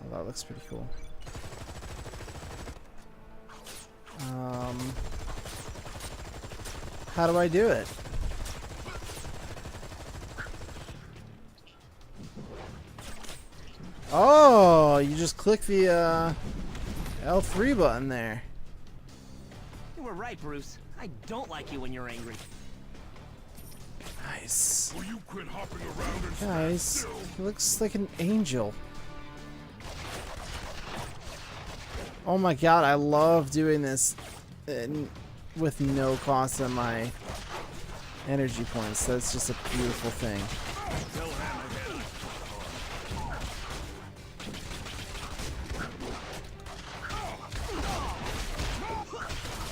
Oh, that looks pretty cool. How do I do it? Oh, you just click the L3 button there. You were right, Bruce. I don't like you when you're angry. Nice. Will you quit hopping around and Guys, stand still? he looks like an angel. Oh my god, I love doing this with no cost on my energy points. That's just a beautiful thing.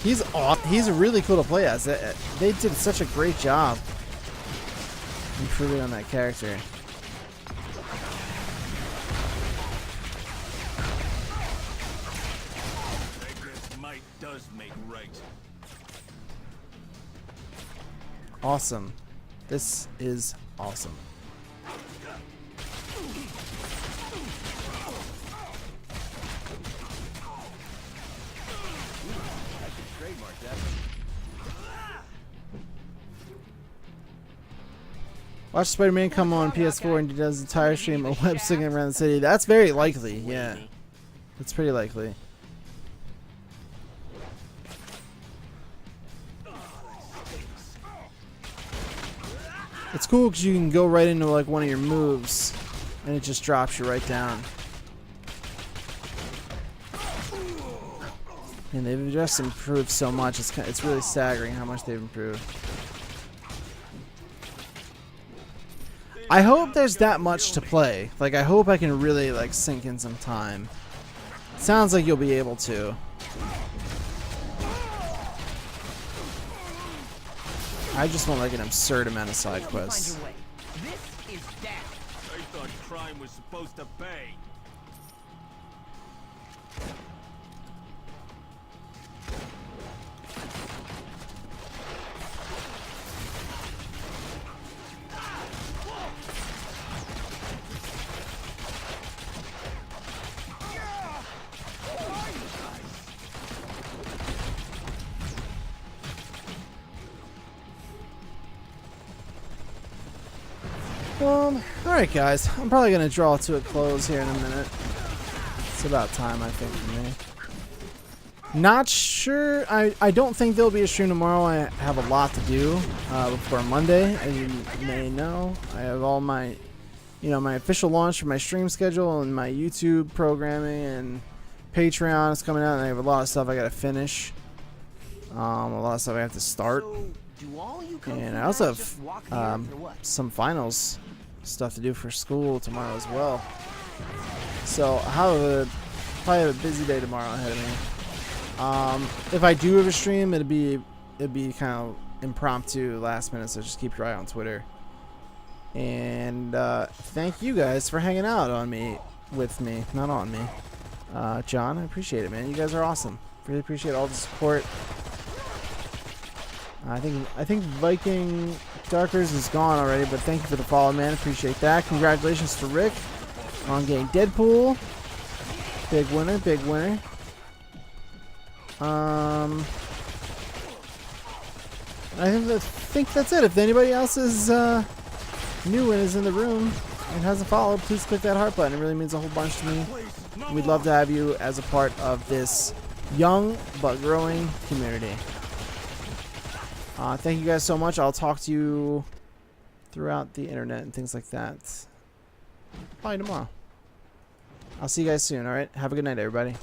He's off. He's really cool to play as. They did such a great job improving on that character. Might does make right. Awesome. This is awesome. Watch Spider-Man come on PS4 and he does the entire stream of web singing around the city. That's very likely, yeah. That's pretty likely. It's cool because you can go right into like one of your moves and it just drops you right down. And they've just improved so much. It's really staggering how much they've improved. I hope there's that much to play. Like, I hope I can really like sink in some time. Sounds like you'll be able to. I just want like an absurd amount of side quests. This is death. I thought crime was supposed to pay. Alright guys, I'm probably going to draw to a close here in a minute. It's about time, I think, for me. Not sure, I don't think there'll be a stream tomorrow. I have a lot to do before Monday, as you may know. I have all my, my official launch for my stream schedule and my YouTube programming and Patreon is coming out, and I have a lot of stuff I got to finish. A lot of stuff I have to start. And I also have some finals stuff to do for school tomorrow as well. So I'll probably have a busy day tomorrow ahead of me. If I do have a stream, it'd be kind of impromptu, last minute. So just keep your eye on Twitter. And thank you guys for hanging out with me, not on me. John, I appreciate it, man. You guys are awesome. Really appreciate all the support. I think Viking Darkers is gone already, but thank you for the follow, man. Appreciate that. Congratulations to Rick on getting Deadpool. Big winner, big winner. I think that's it. If anybody else is new and is in the room and hasn't followed, please click that heart button. It really means a whole bunch to me. We'd love to have you as a part of this young but growing community. Thank you guys so much. I'll talk to you throughout the internet and things like that. Probably tomorrow. I'll see you guys soon, alright? Have a good night, everybody.